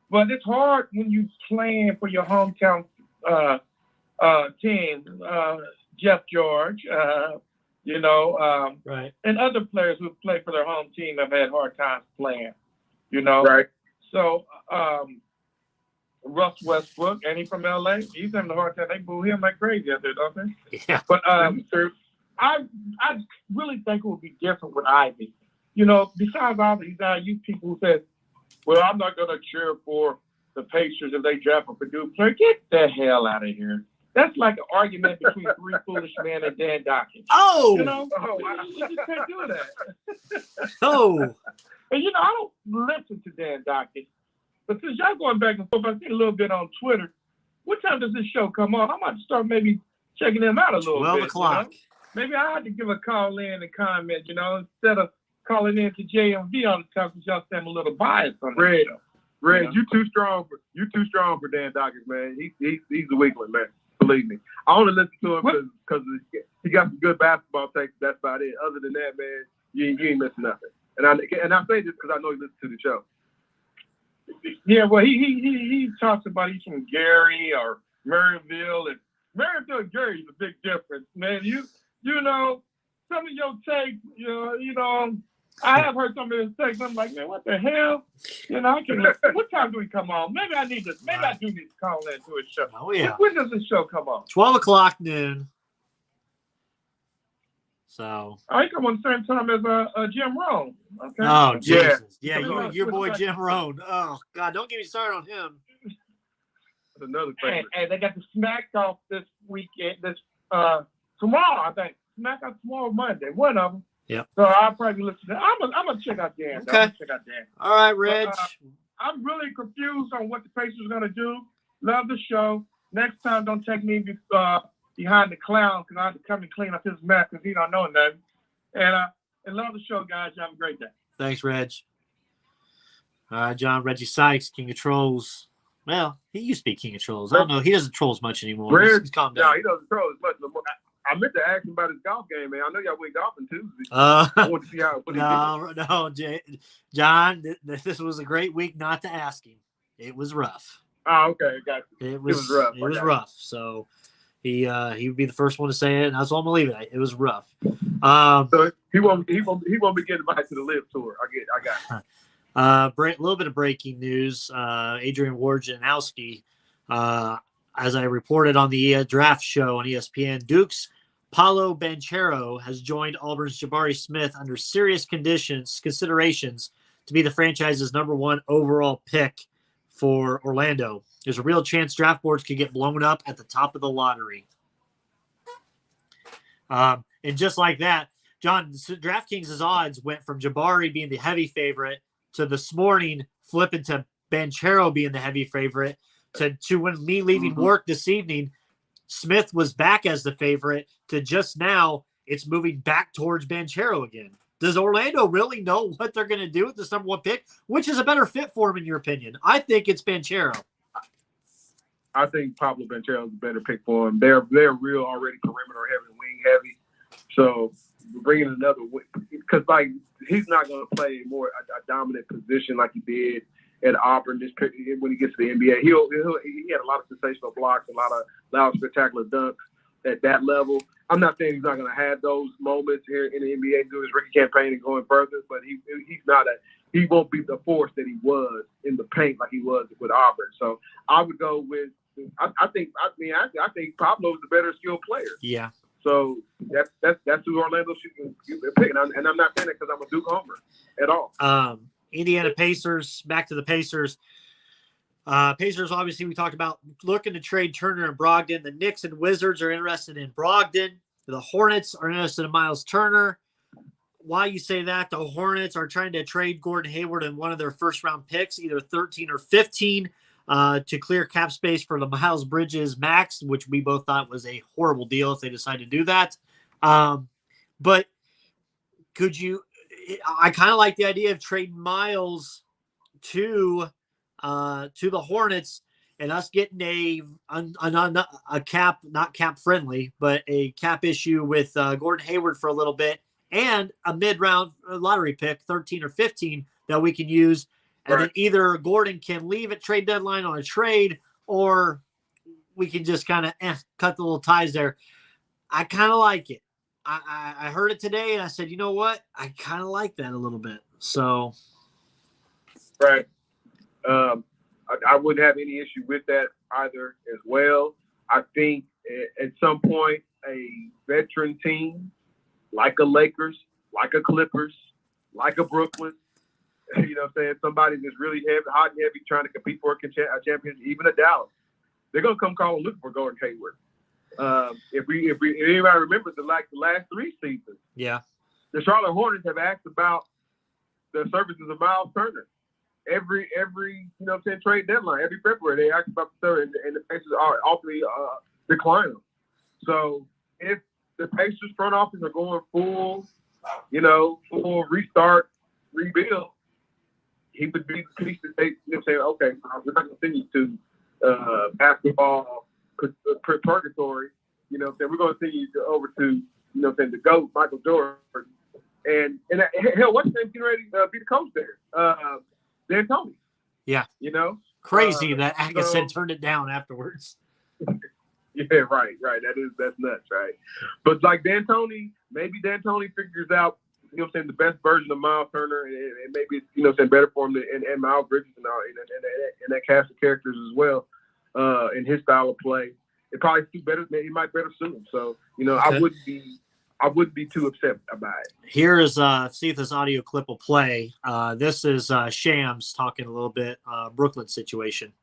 But it's hard when you're playing for your hometown team. Jeff George, and other players who play for their home team have had hard times playing, you know. Right. So, Russ Westbrook, and he's from LA. He's having a hard time. They boo him like crazy out there, don't they? Yeah. But I really think it would be different with Ivy. You know, besides all these IU people who said, well, I'm not going to cheer for the Pacers if they draft a Purdue player. Get the hell out of here. That's like an argument between Three Foolish Men and Dan Dawkins. Oh! You know? You just can't do that. Oh! And, you know, I don't listen to Dan Dawkins. But since y'all going back and forth, I see a little bit on Twitter. What time does this show come on? I might start maybe checking them out a little 12 bit. 12 o'clock. You know? Maybe I had to give a call in and comment, you know, instead of calling in to JMV on the time because y'all seem a little biased on the show. Red, you too strong for Dan Dawkins, man. He's a weakling, man. Believe me. I only listen to him because he got some good basketball takes. That's about it. Other than that, man, you ain't missing nothing. And I say this because I know he listens to the show. Yeah, well, he talks about he's from Gary or Maryville, and Maryville and Gary is a big difference, man. You know, some of your takes, you know, I have heard some of his takes. I'm like, man, what the hell? You know, what time do we come on? Maybe I do need to call into his show. Oh yeah. When does the show come on? 12 o'clock noon. So. I come on the same time as Jim Rohn. Okay. Oh Jesus! Yeah, your boy Jim Rohn. Oh God, don't get me started on him. That's another thing. And they got the Smack Off this weekend. Tomorrow, I think. Smack Off tomorrow, Monday. One of them. Yep. So I'll probably listen to that. I'm gonna check out Dan. Okay. All right, Reg. I'm really confused on what the Pacers are gonna do. Love the show. Next time, don't take me behind the clown because I have to come and clean up his mess because he don't know nothing. And love the show, guys. You have a great day. Thanks, Reg. John Reggie Sykes, King of Trolls. Well, he used to be King of Trolls. I don't know. He doesn't troll as much anymore. He's calmed down. No, he doesn't troll as much no more. I meant to ask him about his golf game, man. I know y'all went golfing Tuesday. I want to see No, John, this was a great week not to ask him. It was rough. Oh, okay. Got you. It was rough. It was rough. So he would be the first one to say it, and that's all I'm gonna leave it. It was rough. So he won't be getting back to the live tour. I got it. A little bit of breaking news. Adrian Wojnarowski, as I reported on the draft show on ESPN, Duke's Paolo Banchero has joined Auburn's Jabari Smith under serious considerations to be the franchise's #1 overall pick for Orlando. There's a real chance draft boards could get blown up at the top of the lottery. And just like that, John, DraftKings' odds went from Jabari being the heavy favorite to this morning flipping to Banchero being the heavy favorite to when me leaving work this evening, Smith was back as the favorite to just now it's moving back towards Banchero again. Does Orlando really know what they're going to do with this #1 pick? Which is a better fit for him, in your opinion? I think it's Banchero. I think Pablo Banchero is a better pick for him. They're real already perimeter heavy, wing heavy. So bringing another because like he's not going to play more a dominant position like he did at Auburn. This pick, when he gets to the NBA, he had a lot of sensational blocks, a lot of loud, spectacular dunks at that level. I'm not saying he's not going to have those moments here in the NBA doing his rookie campaign and going further, but he won't be the force that he was in the paint like he was with Auburn. So I would go with I think Pablo's the better skilled player. Yeah. So that's who Orlando should pick, and I'm not saying it because I'm a Duke homer at all. Indiana Pacers, back to the Pacers. Pacers, obviously, we talked about looking to trade Turner and Brogdon. The Knicks and Wizards are interested in Brogdon. The Hornets are interested in Miles Turner. Why you say that? The Hornets are trying to trade Gordon Hayward and one of their first-round picks, either 13 or 15, to clear cap space for the Miles Bridges max, which we both thought was a horrible deal if they decide to do that. But could you – I kind of like the idea of trading Miles to the Hornets and us getting a cap, not cap friendly, but a cap issue with Gordon Hayward for a little bit and a mid-round lottery pick, 13 or 15, that we can use. And then either Gordon can leave at trade deadline on a trade, or we can just kind of cut the little ties there. I kind of like it. I heard it today, and I said, you know what? I kind of like that a little bit. So, right. I wouldn't have any issue with that either as well. I think at some point a veteran team like a Lakers, like a Clippers, like a Brooklyn, you know what I'm saying, somebody that's really heavy, hot and heavy trying to compete for a championship, even a Dallas, they're going to come call and look for Gordon Hayward. If anybody remembers the last 3 seasons, the Charlotte Hornets have asked about the services of Miles Turner. Every you know what I'm saying, trade deadline, every February, they ask about the third, and the Pacers are ultimately decline them. So if the Pacers front office are going full restart, rebuild, he would be the piece that they, you know, say, okay, we're not going to send you to basketball purgatory. You know what I'm saying? We're going to send you over to, you know what I'm saying, the GOAT, Michael Jordan. And hell, what's his name getting ready to be the coach there? D'Antoni. Yeah. You know? Crazy that Agassiz turned it down afterwards. Yeah, right. That's nuts, right? But like maybe D'Antoni figures out, you know what I'm saying, the best version of Miles Turner, and maybe it's, you know what I'm saying, better for him and Miles Bridges and that cast of characters as well, in his style of play. It probably suit better. He might better suit him. So, you know, okay. I wouldn't be too upset about it. Here is see if this audio clip will play. This is Shams talking a little bit Brooklyn situation.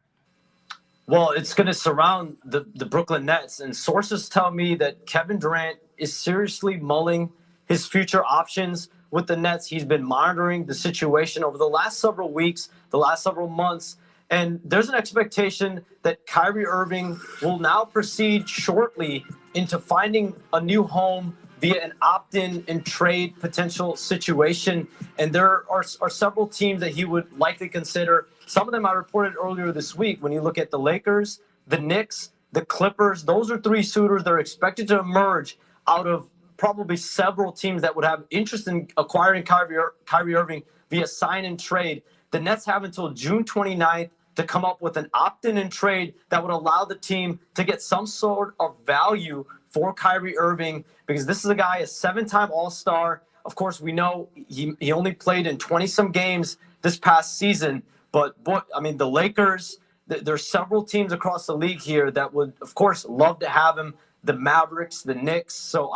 Well, it's going to surround the Brooklyn Nets, and sources tell me that Kevin Durant is seriously mulling his future options with the Nets. He's been monitoring the situation over the last several weeks, the last several months, and there's an expectation that Kyrie Irving will now proceed shortly into finding a new home via an opt-in and trade potential situation. And there are several teams that he would likely consider. Some of them I reported earlier this week. When you look at the Lakers, the Knicks, the Clippers, those are 3 suitors that are expected to emerge out of probably several teams that would have interest in acquiring Kyrie Irving via sign and trade. The Nets have until June 29th to come up with an opt-in and trade that would allow the team to get some sort of value for Kyrie Irving, because this is a guy, a 7-time All-Star. Of course, we know he only played in 20-some games this past season. But, boy, I mean, the Lakers, there's several teams across the league here that would, of course, love to have him. The Mavericks, the Knicks. So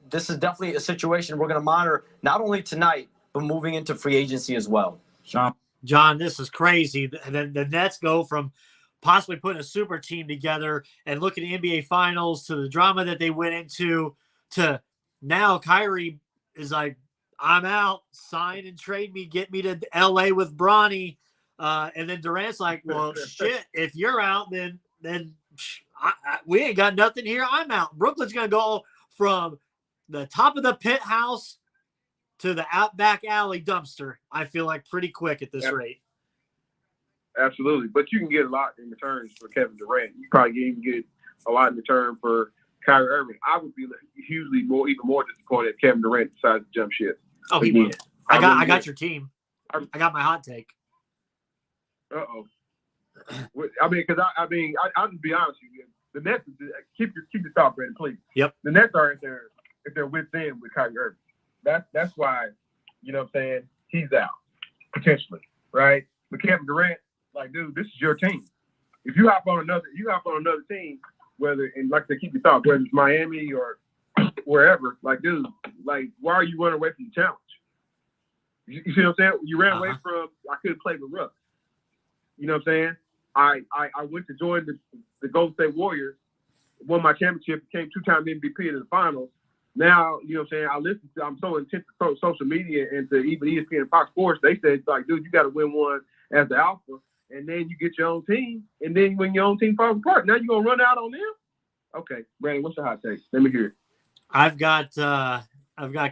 this is definitely a situation we're going to monitor not only tonight, but moving into free agency as well. John, this is crazy. The Nets go from possibly putting a super team together and looking at NBA Finals to the drama that they went into to now Kyrie is like, I'm out, sign and trade me, get me to LA with Bronny. And then Durant's like, well, shit, if you're out, then we ain't got nothing here. I'm out. Brooklyn's going to go from the top of the pit house to the outback alley dumpster, I feel like, pretty quick at this rate. Absolutely. But you can get a lot in return for Kevin Durant. You probably can even get a lot in return for Kyrie Irving. I would be hugely even more disappointed if Kevin Durant decides to jump ship. Oh, he would. I got your team. I got my hot take. Uh-oh. I mean, because I'll just be honest with you. The Nets, keep your thought, Brandon, please. Yep. The Nets are if they're within with Kyrie Irving. That's why, you know what I'm saying, he's out, potentially, right? But Kevin Durant, like, dude, this is your team. If you hop on another team, whether, and like they keep your thought, whether it's Miami or wherever, like, dude, like, why are you running away from the challenge? You see what I'm saying? You ran away from, I couldn't play with Russ. You know what I'm saying? I went to join the Golden State Warriors, won my championship, became 2-time MVP in the finals. Now, you know what I'm saying, I'm so intense to social media and to even ESPN and Fox Sports, they said, like, dude, you got to win one as the alpha, and then you get your own team, and then when your own team falls apart, now you're going to run out on them? Okay, Brandon, what's your hot take? Let me hear it. I've got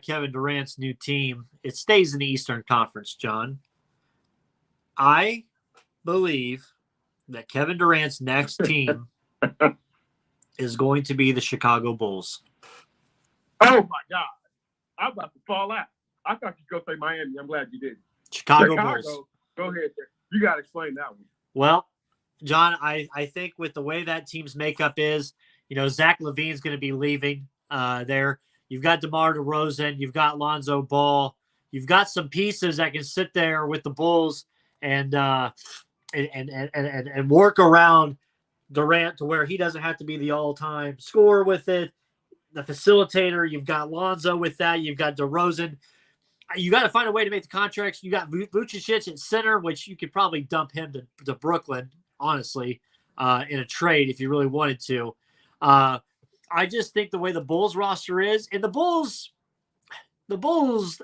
Kevin Durant's new team. It stays in the Eastern Conference, John. I believe that Kevin Durant's next team is going to be the Chicago Bulls. Oh, my God. I'm about to fall out. I thought you were going to say Miami. I'm glad you did. Chicago Bulls. Go ahead. You got to explain that one. Well, John, I think with the way that team's makeup is, you know, Zach LaVine's going to be leaving there. You've got DeMar DeRozan. You've got Lonzo Ball. You've got some pieces that can sit there with the Bulls and work around Durant to where he doesn't have to be the all-time scorer with it. The facilitator, you've got Lonzo with that. You've got DeRozan. You got to find a way to make the contracts. You got Vucevic at center, which you could probably dump him to Brooklyn, honestly, in a trade if you really wanted to. I just think the way the Bulls roster is, and the Bulls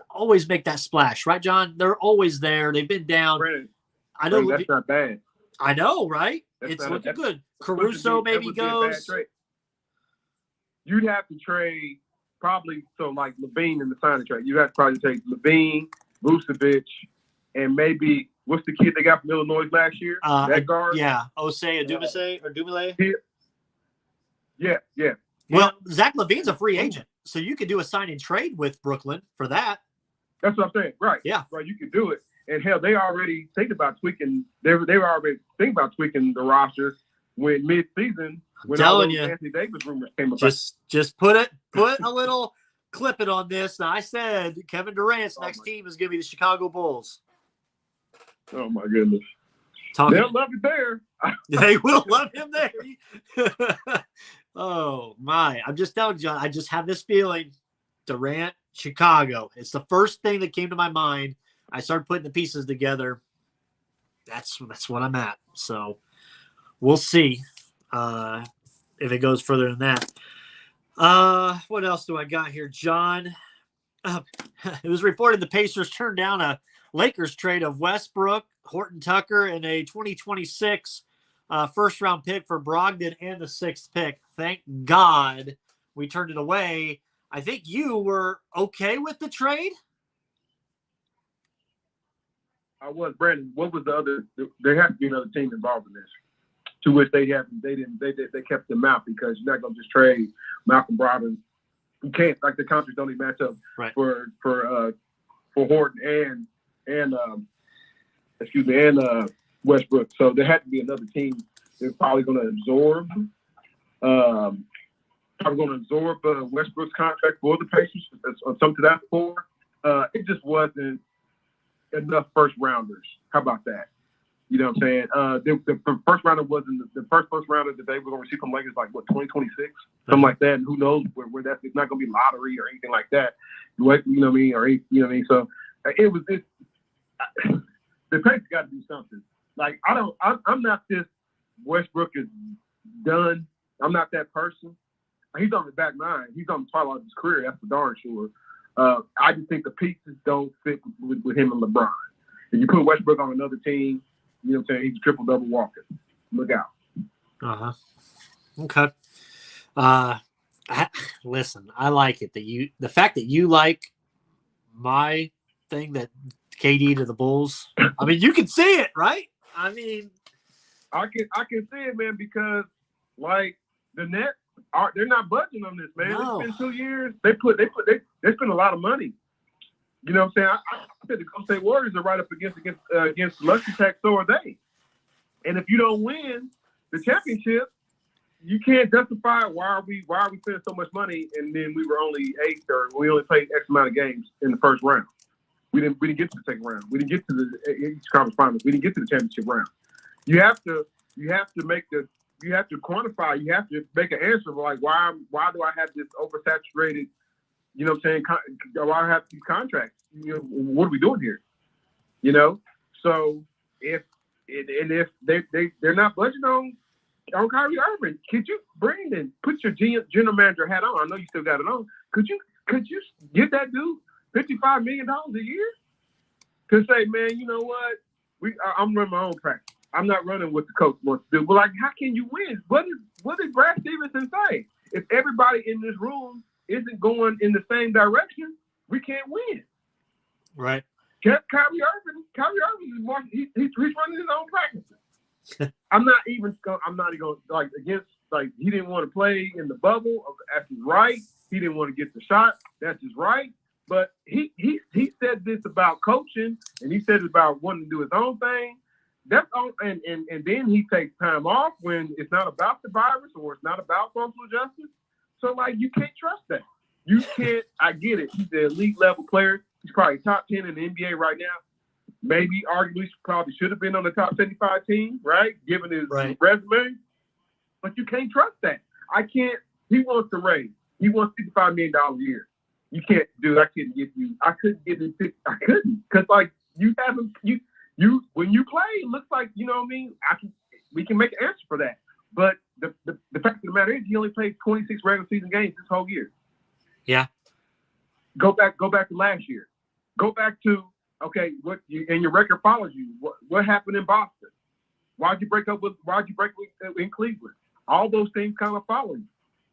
always make that splash, right, John? They're always there. They've been down. Brandon, I know that's not bad. I know, right? That's it's looking good. Caruso maybe goes. You'd have to trade probably like LaVine in the signing trade. You'd have to probably take LaVine, Vucevic, and maybe what's the kid they got from Illinois last year? That guard? Yeah, Osei Adumase or Dumile. Yeah. Well, Zach LaVine's a free agent, so you could do a sign and trade with Brooklyn for that. That's what I'm saying. Right. Yeah. Right. You could do it. And hell, they already think about tweaking. They were already thinking about tweaking the roster when mid-season. When telling you, Anthony Davis rumors came about. Just put a little clip it on this. Now, I said Kevin Durant's next team is going to be the Chicago Bulls. Oh my goodness! They'll love it there. They will love him there. Oh my! I'm just telling you, John. I just have this feeling. Durant, Chicago. It's the first thing that came to my mind. I started putting the pieces together. That's what I'm at. So we'll see. If it goes further than that. What else do I got here, John? It was reported the Pacers turned down a Lakers trade of Westbrook, Horton Tucker, and a 2026 first-round pick for Brogdon and the 6th pick. Thank God we turned it away. I think you were okay with the trade? I was. Brandon, what was the other? There had to be another team involved in this. To which they kept them out because you're not gonna just trade Malcolm Brogdon. You can't, like, the contracts don't even match up for Horton and Westbrook. So there had to be another team they're probably gonna absorb. Westbrook's contract for the Pacers or something to that for. It just wasn't enough first rounders. How about that? You know what I'm saying? The first rounder wasn't the first rounder that they were going to receive from Lakers, like, 2026? Something like that. And who knows where that's, it's not going to be lottery or anything like that. You know what I mean? So it was this. the Pacers got to do something. Like, I'm not this Westbrook is done. I'm not that person. He's on the back nine. He's on the twilight of his career. That's for darn sure. I just think the pieces don't fit with him and LeBron. If you put Westbrook on another team, you know what I'm saying, he's a triple-double walker. Look out. Uh-huh. Okay. Listen, I like it the fact that you like my thing that KD to the Bulls. I mean, you can see it, right? I mean, I can see it, man, because like the Nets they're not budging on this, man. No. It's been 2 years. They spend a lot of money. You know what I'm saying? I said the Golden State Warriors are right up against luxury tax, so are they. And if you don't win the championship, you can't justify why are we spending so much money and then we were only eighth or we only played X amount of games in the first round. We didn't get to the second round. We didn't get to the East Conference Finals. We didn't get to the championship round. You have to quantify. You have to make an answer of like why do I have this oversaturated? You know what I'm saying? Why I have these contracts? You know, what are we doing here? You know, so if they're not budgeting on Kyrie Irving, could you put your general manager hat on? I know you still got it on. Could you give that dude $55 million a year? To say, man, you know what? I'm running my own practice. I'm not running what the coach wants to do. But like, how can you win? What did Brad Stevenson say? If everybody in this room isn't going in the same direction, we can't win. Right. Kyrie Irving is he's running his own practices. I'm not even like against like he didn't want to play in the bubble. That's his right. He didn't want to get the shot. That's his right. But he said this about coaching, and he said it about wanting to do his own thing. That's all, and then he takes time off when it's not about the virus or it's not about social justice. So like you can't trust that. You can't. I get it. He's an elite level player. He's probably top 10 in the NBA right now. Maybe arguably probably should have been on the top 75 team, right? Given his resume. But you can't trust that. I can't. He wants to raise. He wants $55 million a year. You can't do. I couldn't give you. I couldn't give him. I couldn't because like you haven't. You when you play, it looks like you know what I mean. We can make an answer for that. But the fact of the matter is, he only played 26 regular season games this whole year. Yeah. Go back to last year. Go back to and your record follows you. What happened in Boston? Why'd you break in Cleveland? All those things kind of follow you.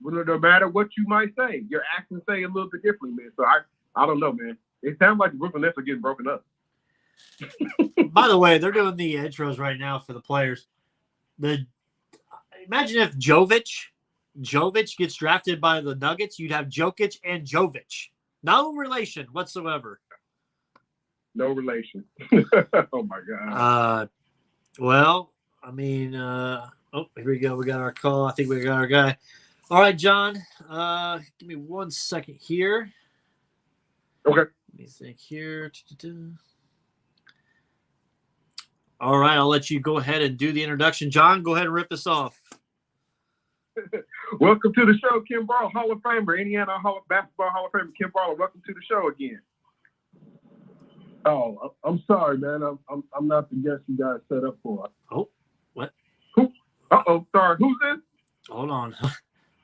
No matter what you might say, your actions say a little bit differently, man. So I don't know, man. It sounds like the Brooklyn Nets are getting broken up. By the way, they're doing the intros right now for the players. Imagine if Jovic gets drafted by the Nuggets, you'd have Jokic and Jovic. No relation whatsoever. No relation. Oh my God. Well, I mean, here we go. We got our call. I think we got our guy. All right, John. Give me 1 second here. Okay. Let me think here. All right, I'll let you go ahead and do the introduction. John, go ahead and rip us off. Welcome to the show, Ken Barlow, Hall of Famer, Indiana Basketball Hall of Famer, Ken Barlow. Welcome to the show again. Oh, I'm sorry, man. I'm not the guest you guys set up for. Oh, what? Who? Sorry. Who's this? Hold on.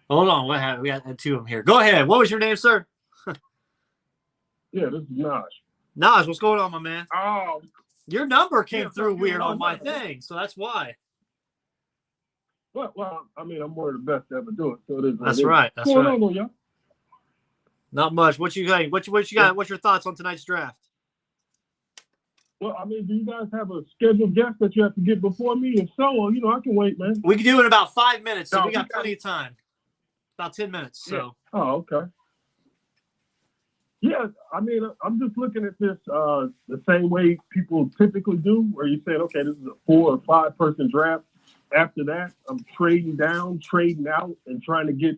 What happened? We got two of them here. Go ahead. What was your name, sir? Yeah, this is Naj. Naj, what's going on, my man? Oh, your number came through weird on my thing, so that's why. Well, I mean, I'm one of the best to ever do it, so it is. That's right. That's right. What's going on, y'all? Not much. What you got? What you got? What's your thoughts on tonight's draft? Well, I mean, do you guys have a scheduled guest that you have to get before me? If so, I can wait, man. We can do it in about 5 minutes, so we got plenty of time. About 10 minutes. So. Yeah. Oh, okay. Yeah, I mean, I'm just looking at this the same way people typically do, where you say, okay, this is a 4 or 5 person draft. After that, I'm trading down, trading out, and trying to get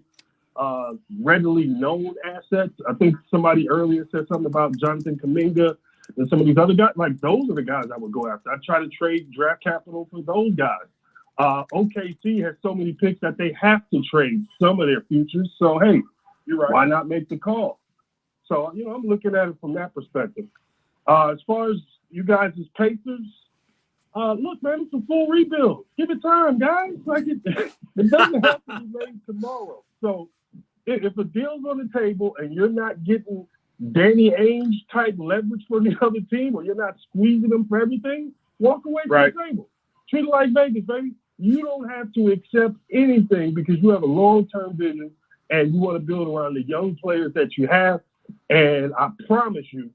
readily known assets. I think somebody earlier said something about Jonathan Kuminga and some of these other guys. Like, those are the guys I would go after. I try to trade draft capital for those guys. OKC has so many picks that they have to trade some of their futures. So, hey, you're right. Why not make the call? So, I'm looking at it from that perspective. As far as you guys as Pacers, look, man, it's a full rebuild. Give it time, guys. Like it doesn't have to be made tomorrow. So if a deal's on the table and you're not getting Danny Ainge type leverage for the other team, or you're not squeezing them for everything, walk away from the table. Treat it like Vegas, baby. You don't have to accept anything because you have a long-term vision and you want to build around the young players that you have. And I promise you,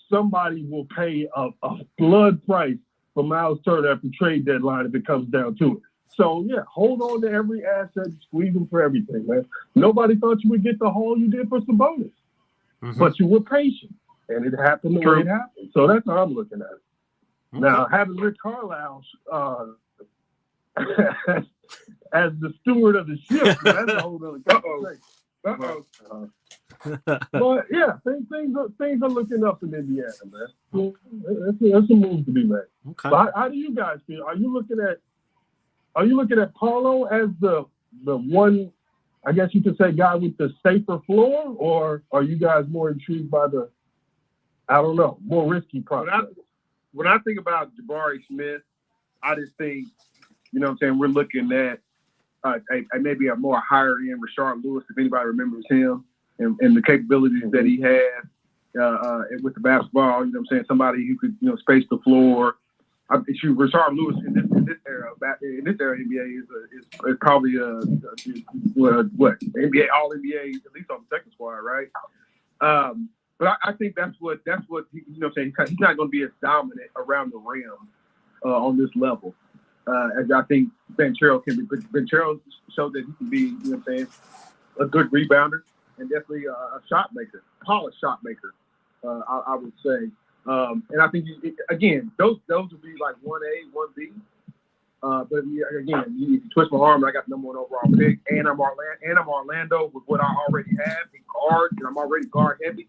somebody will pay a blood price for Miles Turner at the trade deadline if it comes down to it. So, yeah, hold on to every asset, squeeze them for everything, man. Nobody thought you would get the haul you did for Sabonis. Mm-hmm. But you were patient, and it happened the way it happened. So that's how I'm looking at it. Okay. Now, having Rick Carlisle as the steward of the ship, that's a whole other conversation. But yeah, things are looking up in Indiana, man. That's a move to be made. Okay. But how do you guys feel? Are you looking at Barlow as the one, I guess you could say, guy with the safer floor, or are you guys more intrigued by the, I don't know, more risky prospect? When I think about Jabari Smith, I just think, you know what I'm saying, we're looking at maybe a more higher end Rashard Lewis, if anybody remembers him, and the capabilities that he had with the basketball. You know what I'm saying, somebody who could, space the floor. Rashard Lewis in this era NBA is probably what NBA All NBA, at least on the second squad, right? But I think that's what you know what I'm saying. He's not going to be as dominant around the rim on this level as I think Banchero can be. Banchero showed that he can be, you know what I'm saying, a good rebounder and definitely a shot maker, polished shot maker. I would say. And I think, again, those would be like 1A, 1B. But again, you twist my arm, and I got the number 1 overall pick, and I'm Orlando with what I already have in guard, and I'm already guard heavy.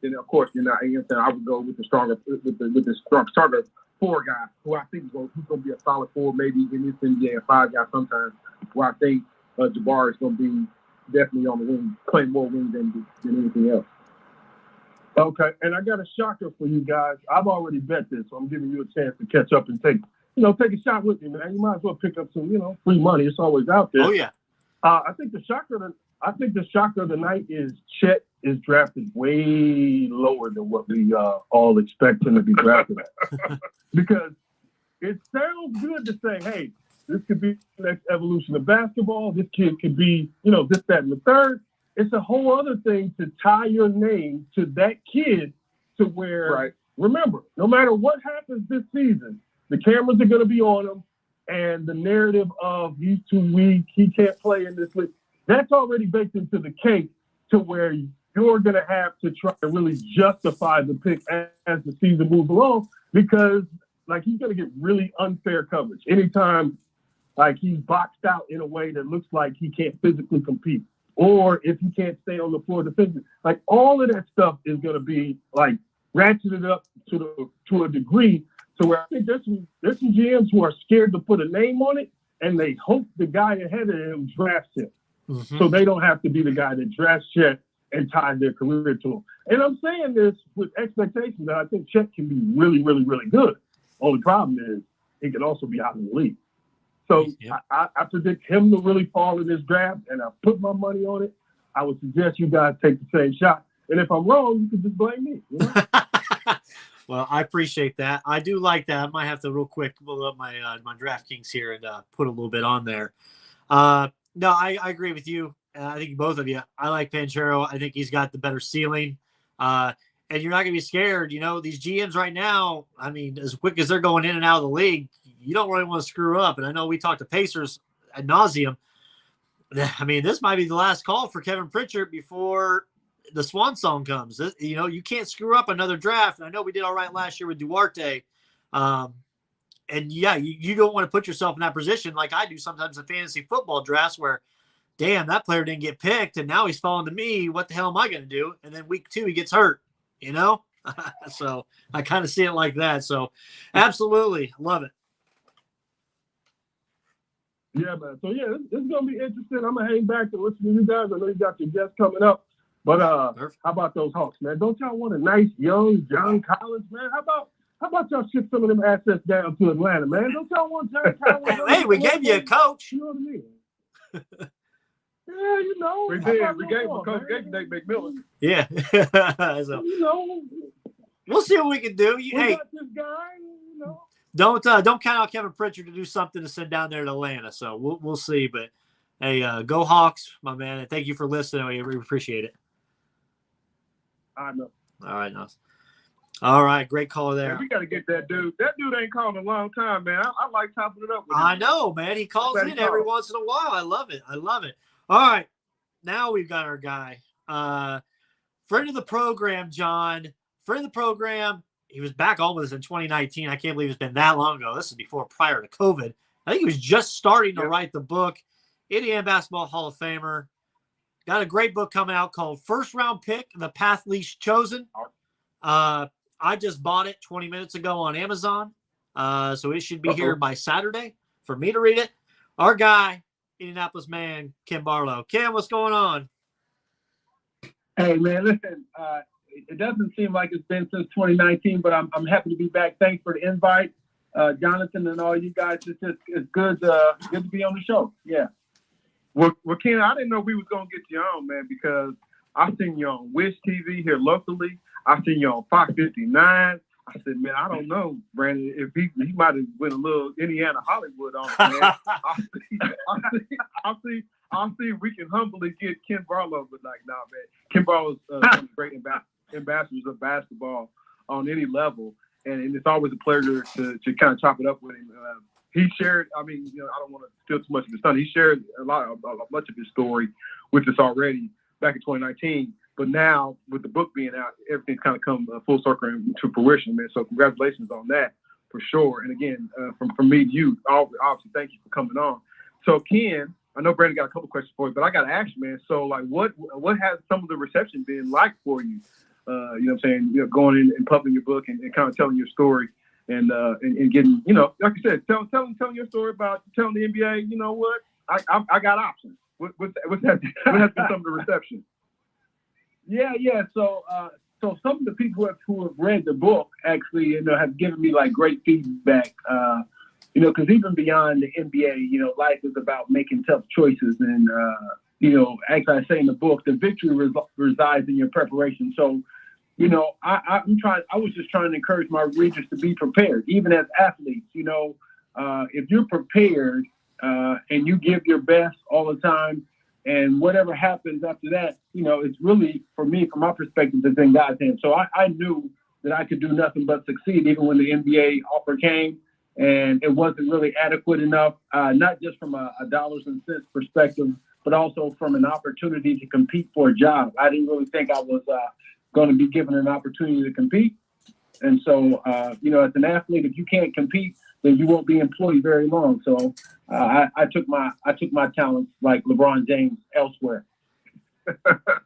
Then of course, I would go with the stronger, stronger 4 guy, who I think who's going to be a solid 4, maybe in this NBA, a 5 guy sometimes. Where I think Jabari is going to be definitely on the wing, playing more wing than anything else. Okay, and I got a shocker for you guys. I've already bet this, so I'm giving you a chance to catch up and take a shot with me, man. You might as well pick up some, free money. It's always out there. Oh yeah. I think the shocker of the night is Chet is drafted way lower than what we all expect him to be drafted at. Because it sounds good to say, hey, this could be the next evolution of basketball. This kid could be, this, that, and the third. It's a whole other thing to tie your name to that kid to where, remember, no matter what happens this season, the cameras are going to be on him, and the narrative of he's too weak, he can't play in this league, that's already baked into the cake to where you're going to have to try to really justify the pick as the season moves along because, he's going to get really unfair coverage anytime, he's boxed out in a way that looks like he can't physically compete. Or if he can't stay on the floor defensively, all of that stuff is going to be ratcheted up to a degree to where I think there's some GMs who are scared to put a name on it, and they hope the guy ahead of him drafts him, so they don't have to be the guy that drafts Chet and ties their career to him. And I'm saying this with expectations that I think Chet can be really, really, really good. Only problem is he can also be out in the league. So I predict him to really fall in this draft, and I put my money on it. I would suggest you guys take the same shot. And if I'm wrong, you can just blame me. Well, I appreciate that. I do like that. I might have to real quick pull up my DraftKings here and put a little bit on there. No, I agree with you. I think both of you. I like Banchero. I think he's got the better ceiling. And you're not going to be scared. These GMs right now, as quick as they're going in and out of the league, you don't really want to screw up. And I know we talked to Pacers ad nauseum. This might be the last call for Kevin Pritchard before the swan song comes. You can't screw up another draft. And I know we did all right last year with Duarte. And yeah, you don't want to put yourself in that position like I do sometimes in fantasy football drafts where, damn, that player didn't get picked and now he's falling to me. What the hell am I going to do? And then week 2, he gets hurt, So I kind of see it like that. So absolutely love it. Yeah, man. So, yeah, it's going to be interesting. I'm going to hang back and listen to you guys. I know you got your guests coming up. But how about those Hawks, man? Don't y'all want a nice, young John Collins, man? How How about y'all ship some of them assets down to Atlanta, man? Don't y'all want to? Hey, we gave you a coach. You know what I mean? Yeah, you know. We did. We gave him Coach Nate McMillan. Yeah. So, you know, we'll see what we can do. we Hey, got this guy, you know. don't count out Kevin Pritchard to do something to send down there to Atlanta. So we'll see. But hey, go Hawks, my man, and thank you for listening. We appreciate it. I know. All right, nice. All right, great caller there. Man, we got to get that dude. That dude ain't called in a long time, man. I like topping it up with him. I know, man. He calls in every once in a while. I love it. All right, now we've got our guy, friend of the program, John. Friend of the program. He was back on with us in 2019. I can't believe it's been that long ago. This is prior to COVID. I think he was just starting to write the book. Indiana Basketball Hall of Famer. Got a great book coming out called First Round Pick, The Path Least Chosen. I just bought it 20 minutes ago on Amazon. So it should be here by Saturday for me to read it. Our guy, Indianapolis man, Ken Barlow. Ken, what's going on? Hey, man, listen, it doesn't seem like it's been since 2019, but I'm happy to be back. Thanks for the invite, Jonathan, and all you guys. It's good to be on the show. Yeah. Well, Ken, I didn't know we was gonna get you on, man, because I seen you on Wish TV here locally. I seen you on Fox 59. I said, man, I don't know, Brandon, if he might have went a little Indiana Hollywood on it, man. I'll see if we can humbly get Ken Barlow, but like, nah, man. Ken Barlow's one of the great ambassadors of basketball on any level, and it's always a pleasure to kind of chop it up with him. He shared, I mean, you know, I don't want to steal too much of his thunder. He shared much of his story with us already back in 2019. But now, with the book being out, everything's kind of come full circle to fruition, man. So congratulations on that, for sure. And again, from me to you, obviously, thank you for coming on. So, Ken, I know Brandon got a couple questions for you, but I got to ask you, man. So, like, what has some of the reception been like for you? You know what I'm saying? You know, going in and publishing your book and kind of telling your story and getting, you know, like you said, telling your story about telling the NBA, you know what? I got options. What's has been some of the reception? Yeah. So some of the people who have read the book actually, you know, have given me like great feedback. You know, because even beyond the NBA, you know, life is about making tough choices, and you know, as I say in the book, the victory resides in your preparation. So, you know, I was just trying to encourage my readers to be prepared, even as athletes. You know, if you're prepared and you give your best all the time, and whatever happens after that, you know, it's really, for me, from my perspective, it's in God's hands. So I knew that I could do nothing but succeed, even when the NBA offer came, and it wasn't really adequate enough, not just from a dollars and cents perspective, but also from an opportunity to compete for a job. I didn't really think I was going to be given an opportunity to compete. And so, you know, as an athlete, if you can't compete, then you won't be employed very long. So I took my talents like LeBron James elsewhere.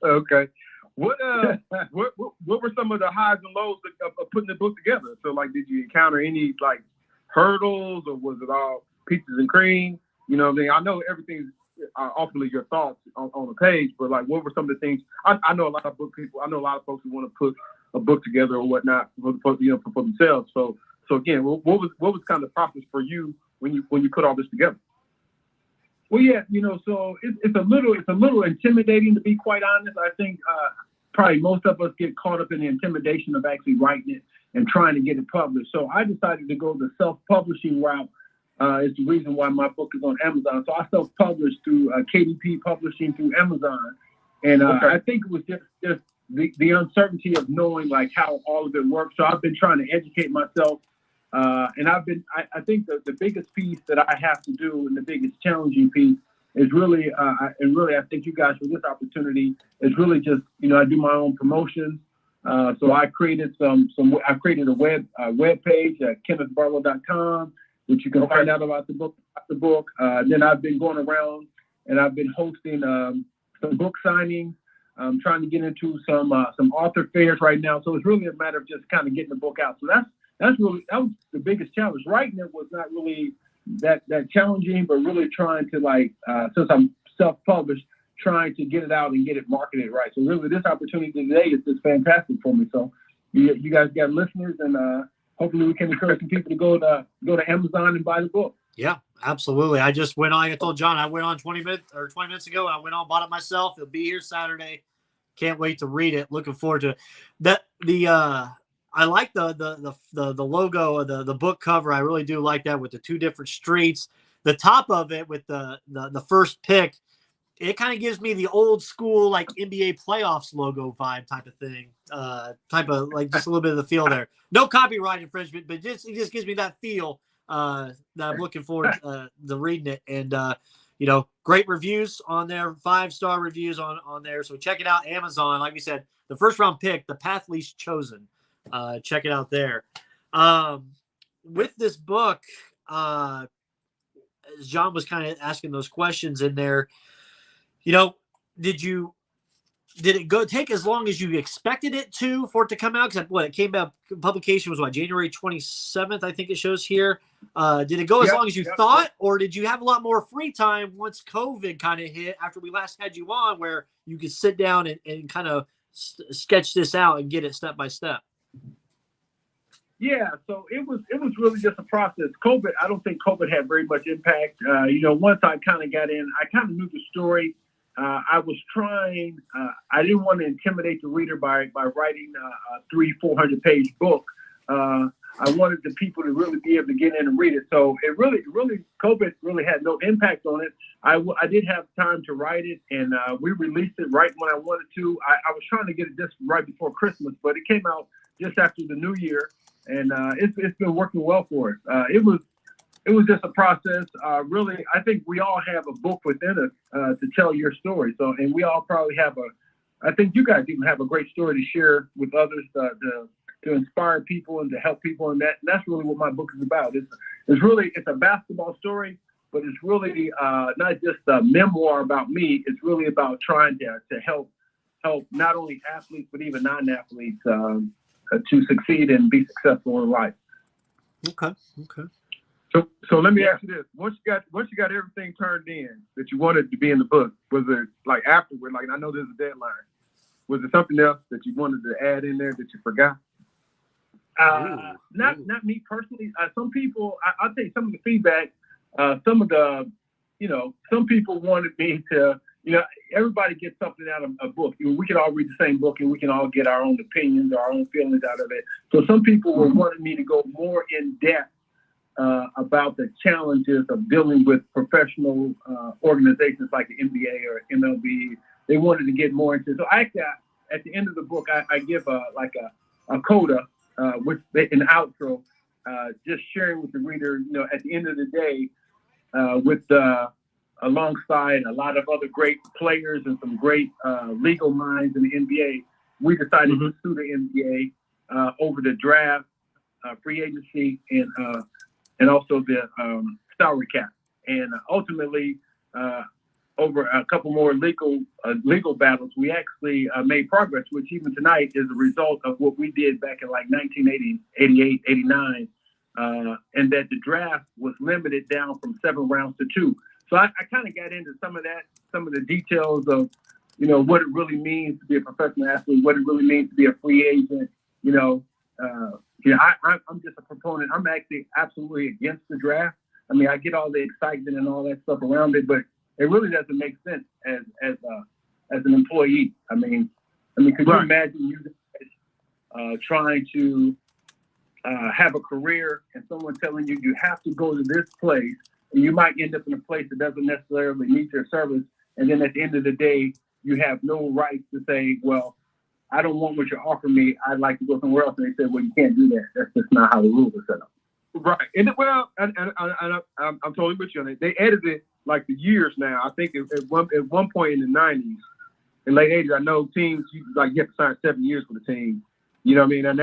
Okay. What were some of the highs and lows of putting the book together? So, like, did you encounter any like hurdles, or was it all peaches and cream? You know what I mean? I know everything's ultimately your thoughts on the page, but like, what were some of the things? I know a lot of book people. I know a lot of folks who want to put a book together or whatnot for themselves. So again, what was kind of the process for you when you put all this together? Well, yeah, you know, so it's a little intimidating, to be quite honest. I think probably most of us get caught up in the intimidation of actually writing it and trying to get it published. So I decided to go the self-publishing route. Is the reason why my book is on Amazon. So I self-published through KDP Publishing through Amazon, and I think it was just the uncertainty of knowing like how all of it works. So I've been trying to educate myself. And I think the biggest piece that I have to do, and the biggest challenging piece, is really, I thank you guys for this opportunity, is really just, you know, I do my own promotion. So I created I created a web page at kennethbarlow.com, which you can find out about the book. Then I've been going around and I've been hosting some book signings. I'm trying to get into some author fairs right now. So it's really a matter of just kind of getting the book out. So that was the biggest challenge. Writing it was not really that challenging, but really trying to, like, since I'm self-published, trying to get it out and get it marketed right. So really this opportunity today is just fantastic for me. So you guys got listeners, and hopefully we can encourage some people to go to Amazon and buy the book. Yeah, absolutely. I just went on. I told John I went on 20 minutes ago. I went on, bought it myself. It'll be here Saturday. Can't wait to read it. Looking forward to it. That. I like the logo of the book cover. I really do like that with the two different streets. The top of it with the first pick, it kind of gives me the old school like NBA playoffs logo vibe type of thing. Type of like just a little bit of the feel there. No copyright infringement, but it just gives me that feel that I'm looking forward to reading it. And great reviews on there, 5-star reviews on there. So check it out. Amazon, like we said, the first round pick, the path least chosen. Check it out there. With this book, as John was kind of asking those questions in there, did it take as long as you expected it for it to come out? Because it came out, publication was January 27th, I think it shows here. Did it go as long as you thought, or did you have a lot more free time once COVID kind of hit after we last had you on, where you could sit down and kind of sketch this out and get it step by step? Yeah, so it was really just a process. COVID, I don't think COVID had very much impact. Once I kind of got in, I kind of knew the story. I was trying. I didn't want to intimidate the reader by writing a 300-400 page book. I wanted the people to really be able to get in and read it. So it really, COVID really had no impact on it. I did have time to write it, and we released it right when I wanted to. I was trying to get it just right before Christmas, but it came out just after the New Year. And it's been working well for us. It was just a process. Really, I think we all have a book within us to tell your story. So, and we all probably have I think you guys even have a great story to share with others to inspire people and to help people. And that's really what my book is about. It's a basketball story, but it's really not just a memoir about me. It's really about trying to help not only athletes, but even non-athletes to succeed and be successful in life. Okay. So let me ask you this: once you got everything turned in that you wanted to be in the book, was it like afterward? Like, I know there's a deadline. Was there something else that you wanted to add in there that you forgot? Not me personally. Some people, I'll tell you some of the feedback. Some of the, some people wanted me to. Everybody gets something out of a book. We can all read the same book and we can all get our own opinions, our own feelings out of it. So some people were wanting me to go more in depth about the challenges of dealing with professional organizations like the NBA or MLB. They wanted to get more into it. So at the end of the book, I give a coda, which an outro, just sharing with the reader, at the end of the day, alongside a lot of other great players and some great legal minds in the NBA, we decided to sue the NBA over the draft, free agency, and also the salary cap. And ultimately, over a couple more legal battles, we actually made progress, which even tonight is a result of what we did back in like 1980, 88, 89, and that the draft was limited down from 7 rounds to 2. So I kind of got into some of that, some of the details of, what it really means to be a professional athlete, what it really means to be a free agent. I'm just a proponent. I'm actually absolutely against the draft. I mean, I get all the excitement and all that stuff around it, but it really doesn't make sense as an employee. I mean, could you imagine you trying to have a career and someone telling you you have to go to this place, and you might end up in a place that doesn't necessarily need your service, and then at the end of the day, you have no right to say, well, I don't want what you're offering me. I'd like to go somewhere else. And they said, well, you can't do that. That's just not how the rules are set up. Right. And I'm totally with you on it. They edited like the years now. I think at one point in the 90s, in late 80s, I know teams, you have to sign 7 years for the team. You know what I mean? And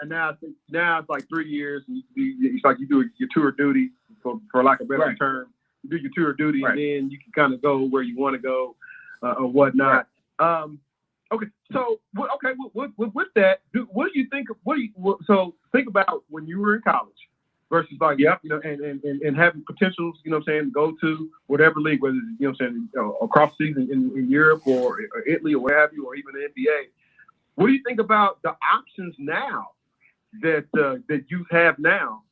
now it's like 3 years. And it's like you do your tour duty, for lack of a better term. You do your tour duty, and then you can kind of go where you want to go or whatnot. Right. Okay, so with that, what do you think? So think about when you were in college versus like and having potentials, to go to whatever league, whether it's, across the season in Europe or Italy or where have you, or even the NBA. What do you think about the options now that youth have now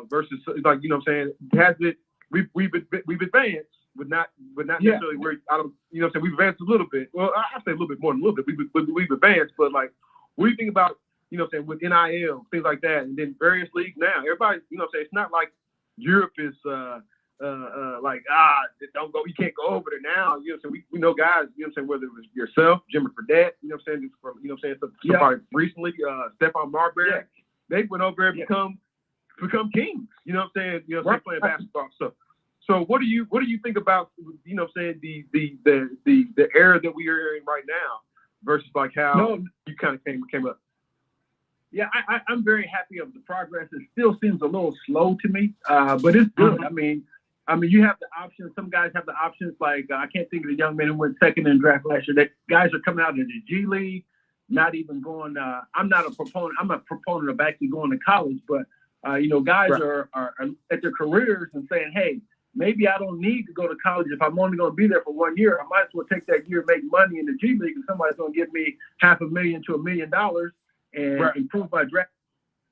versus like what I'm saying, has it we've advanced, but not necessarily where I don't what I'm saying, we've advanced a little bit. Well, I say a little bit more than a little bit. We've advanced, but like what do you think about what I'm saying, with NIL, things like that, and then various leagues now? Everybody, what I'm saying, it's not like Europe is like don't go, you can't go over there now. What I'm saying, we know guys, what I'm saying, whether it was yourself, Jimmy Fredette, what I'm saying, from what I'm saying, somebody recently, Stephon Marbury, they went over there and become kings. What I'm saying, playing basketball. So what do you think about what I'm saying, the era that we are in right now versus like how you kind of came up? Yeah, I'm very happy of the progress. It still seems a little slow to me, but it's good. I mean, you have the options. Some guys have the options. Like I can't think of the young man who went second in the draft last year. That guys are coming out of the G League, not even going. I'm not a proponent. I'm a proponent of actually going to college, but guys are at their careers and saying, hey, maybe I don't need to go to college if I'm only going to be there for 1 year. I might as well take that year and make money in the G League, and somebody's going to give me $500,000 to $1 million and improve my draft.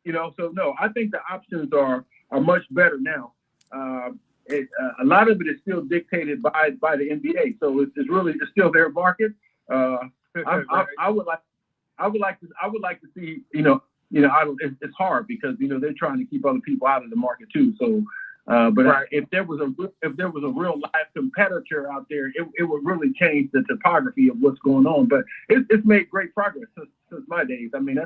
So no, I think the options are much better now. A lot of it is still dictated by the NBA, so it's still their market. I would like to see it's hard because they're trying to keep other people out of the market too. So, if there was a real live competitor out there, it would really change the topography of what's going on. But it's made great progress since my days. I mean,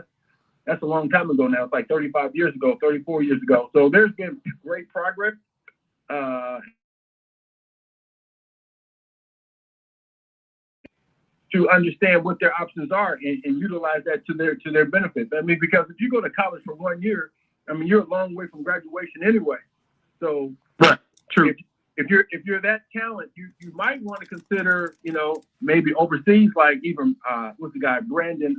that's a long time ago now. It's like 35 years ago, 34 years ago. So there's been great progress. To understand what their options are and utilize that to their benefit. I mean, because if you go to college for 1 year, I mean, you're a long way from graduation anyway. So true. If you're that talent, you might want to consider, maybe overseas, like even what's the guy, Brandon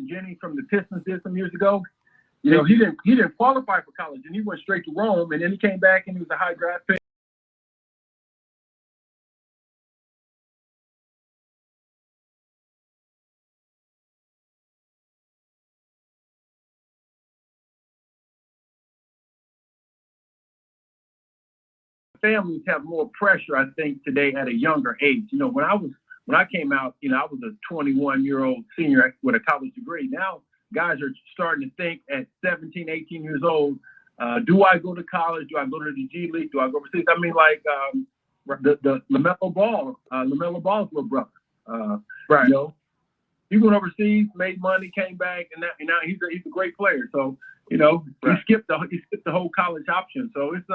Jennings from the Pistons did some years ago. He didn't qualify for college and he went straight to Rome, and then he came back and he was a high draft pick. Families have more pressure, I think, today at a younger age. When I came out, I was a 21-year-old senior with a college degree. Now guys are starting to think at 17, 18 years old, do I go to college? Do I go to the G League? Do I go overseas? I mean, like the LaMelo Ball's little brother. He went overseas, made money, came back, and now he's a great player. So he skipped the whole college option. So it's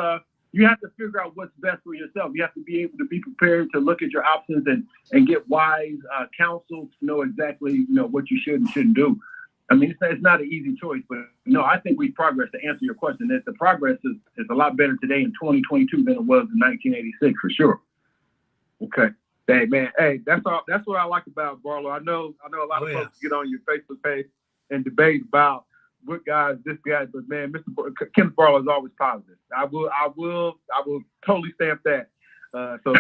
you have to figure out what's best for yourself. You have to be able to be prepared to look at your options and get wise counsel to know exactly what you should and shouldn't do. I mean, it's not an easy choice, but no, I think we've progressed. To answer your question, that the progress is a lot better today in 2022 than it was in 1986 for sure. Okay. Hey man, that's what I like about Barlow. I know a lot of folks get on your Facebook page and debate about what guys, this guy, but man, Kenneth Barlow is always positive. I will totally stamp that. So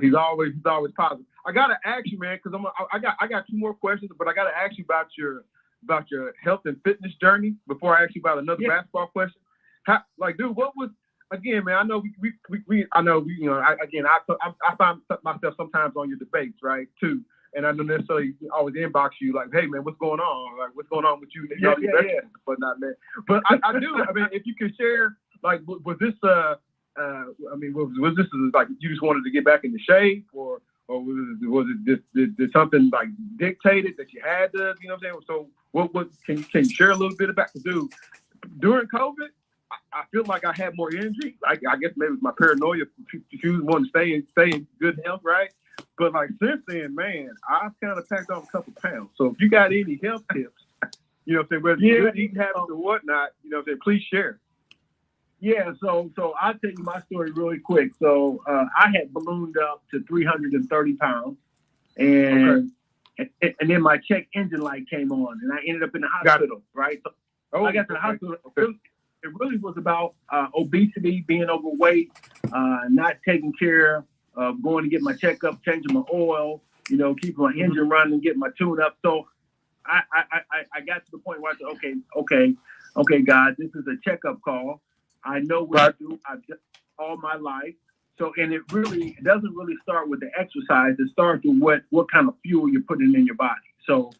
he's always positive. I gotta ask you, man, because I got two more questions, but I gotta ask you about your health and fitness journey before I ask you about another basketball question. Dude, what was, again, man? I know I find myself sometimes on your debates, right, too. And I don't necessarily always inbox you like, hey man, what's going on? Like, what's going on with you? But not man. But I do. I mean, if you could share, like, was this was this like you just wanted to get back into shape, or was it did something like dictated that you had to, you know what I'm saying? So what can you share a little bit about the dude during COVID? I feel like I had more energy. I guess maybe it's my paranoia. You want to stay in good health, right? But like since then, man, I've kind of packed on a couple pounds. So if you got any health tips, whether you're good eating habits or whatnot, please share. Yeah, so I'll tell you my story really quick. So I had ballooned up to 330 pounds, and then my check engine light came on, and I ended up in the hospital. Right? So I got to the hospital. It really was about obesity, being overweight, not taking care of going to get my checkup, changing my oil, keeping my engine running, getting my tune up. So I got to the point where I said, okay, guys, this is a checkup call. I know what I do. I've done it all my life. So, and it doesn't really start with the exercise. It starts with what kind of fuel you're putting in your body. So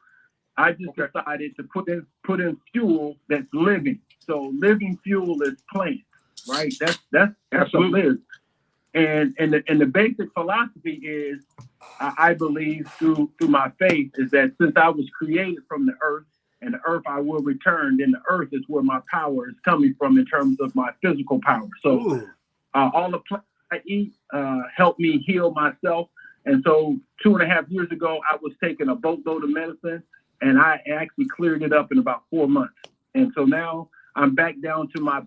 I just decided to put in fuel that's living. So living fuel is plants, right? That's absolutely what it is. And the basic philosophy is, I believe through my faith, is that since I was created from the earth, and the earth I will return, then the earth is where my power is coming from in terms of my physical power. So all the plants I eat help me heal myself. And so 2.5 years ago, I was taking a boatload of medicine, and I actually cleared it up in about 4 months. And so now I'm back down to my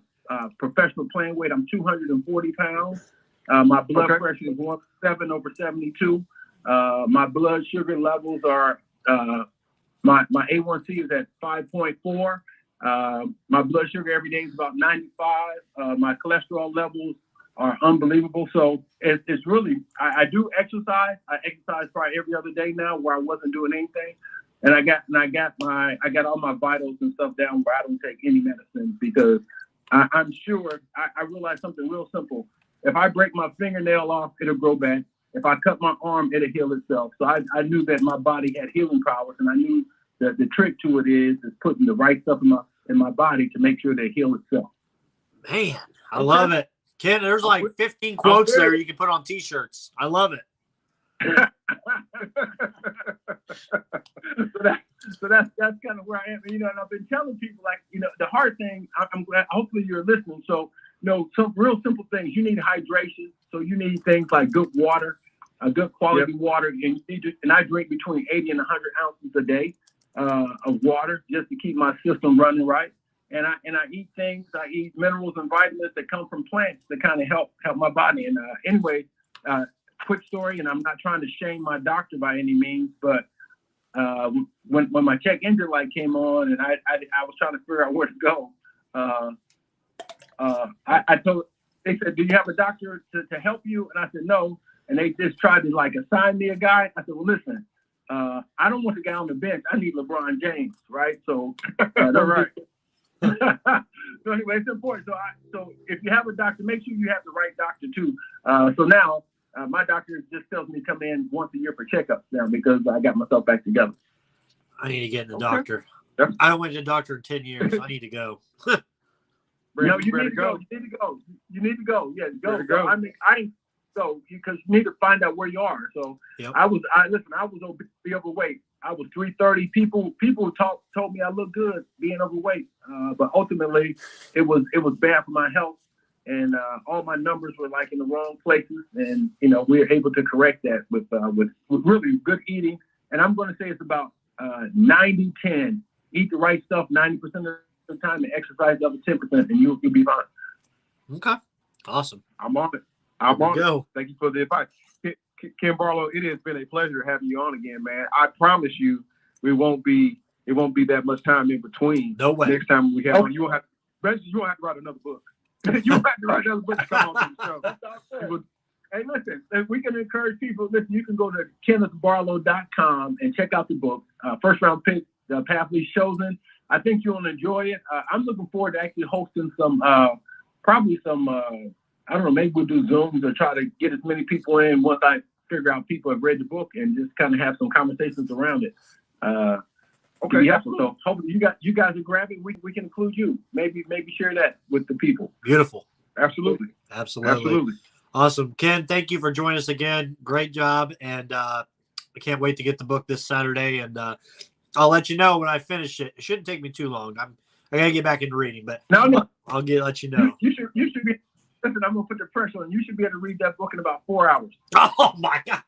professional playing weight. I'm 240 pounds. My blood pressure is 107 over 72. My blood sugar levels are, my A1C is at 5.4. My blood sugar every day is about 95. My cholesterol levels are unbelievable. So it's really, I do exercise. I exercise probably every other day now where I wasn't doing anything. And I got all my vitals and stuff down where I don't take any medicine, because I'm sure I realized something real simple. If I break my fingernail off, it'll grow back. If I cut my arm, it'll heal itself. So I knew that my body had healing powers, and I knew that the trick to it is putting the right stuff in my body to make sure that it heals itself. Man, I love it. Ken, there's like 15 quotes there you can put on T-shirts. I love it. so that's kind of where I am. And I've been telling people, like, the hard thing, I'm glad, hopefully you're listening. So, some real simple things. You need hydration. So you need things like good water, good quality water. And I drink between 80 and 100 ounces a day of water just to keep my system running right. And I eat things. I eat minerals and vitamins that come from plants that kind of help my body. And anyway, quick story, and I'm not trying to shame my doctor by any means, but when my check engine light came on and I was trying to figure out where to go, they said, "Do you have a doctor to help you?" And I said, "No." And they just tried to assign me a guy. I said, "Well, listen, I don't want the guy on the bench. I need LeBron James, right?" So, right. So anyway, it's important. So if you have a doctor, make sure you have the right doctor too. So now my doctor just tells me to come in once a year for checkups now, because I got myself back together. I need to get in the doctor. Yep. I haven't went to the doctor in 10 years. I need to go. No, you need to go. You need to go. You need to go. Yeah, go. I mean, because you need to find out where you are. So yep. I was overweight. I was 330. People told me I looked good being overweight, but ultimately it was bad for my health, and all my numbers were in the wrong places. And we were able to correct that with really good eating. And I'm going to say it's about 90-10. Eat the right stuff 90% of the time, and exercise the other 10%, and you'll be fine. Okay, awesome. I'm on it. Thank you for the advice. Ken Barlow, it has been a pleasure having you on again, man. I promise you, it won't be that much time in between. No way. Next time we have one, you won't have to write another book. You won't have to write another book to come on to the show. Hey, listen, we can encourage people. Listen, you can go to KennethBarlow.com and check out the book. First round pick, The Path Least Chosen. I think you'll enjoy it. I'm looking forward to actually hosting some, I don't know, maybe we'll do Zooms or try to get as many people in once I figure out people have read the book, and just kind of have some conversations around it. Okay. Yeah, so hopefully you guys will grab it. We can include you. Maybe share that with the people. Beautiful. Absolutely. Awesome. Ken, thank you for joining us again. Great job. And I can't wait to get the book this Saturday. And I'll let you know when I finish it. It shouldn't take me too long. I got to get back into reading, but no. I'll let you know. You should be. Listen, I'm going to put the pressure on. You should be able to read that book in about 4 hours. Oh, my God.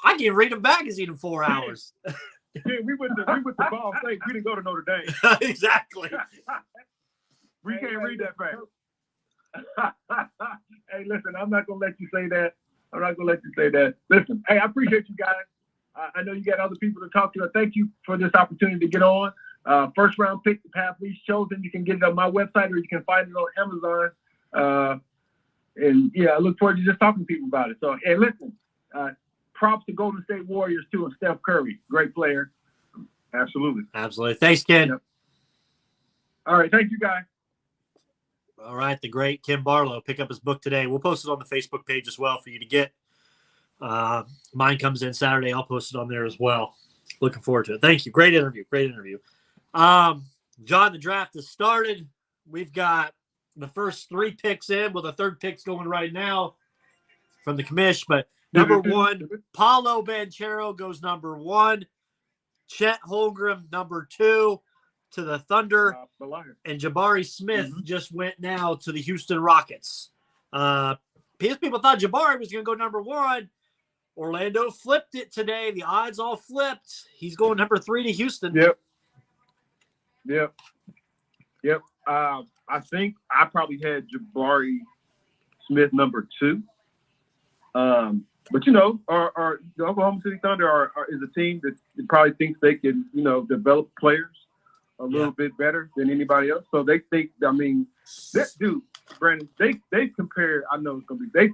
I can read a magazine in 4 hours. Yeah, we went to Ball State. We didn't go to Notre Dame. Exactly. We can't read that fast. Hey, listen, I'm not going to let you say that. Listen, hey, I appreciate you guys. I know you got other people to talk to. Thank you for this opportunity to get on. First round pick, The Path Least Chosen. You can get it on my website, or you can find it on Amazon. And yeah, I look forward to just talking to people about it. So, and listen, props to Golden State Warriors too, and Steph Curry, great player. Absolutely. Absolutely. Thanks, Ken. Yep. All right. Thank you, guys. All right. The great Ken Barlow. Pick up his book today. We'll post it on the Facebook page as well for you to get. Mine comes in Saturday. I'll post it on there as well. Looking forward to it. Thank you. Great interview. Great interview. John, the draft has started. We've got the first 3 picks in, with the third pick's going right now from the commish. But number 1, Paulo Banchero goes number 1. Chet Holmgren, number 2 to the Thunder. And Jabari Smith just went now to the Houston Rockets. People thought Jabari was going to go number 1. Orlando flipped it today. The odds all flipped. He's going number 3 to Houston. Yep. I think I probably had Jabari Smith number 2. But our the Oklahoma City Thunder is a team that probably thinks they can, develop players a little bit better than anybody else. So they think, Brandon, they compared. I know it's gonna be. They've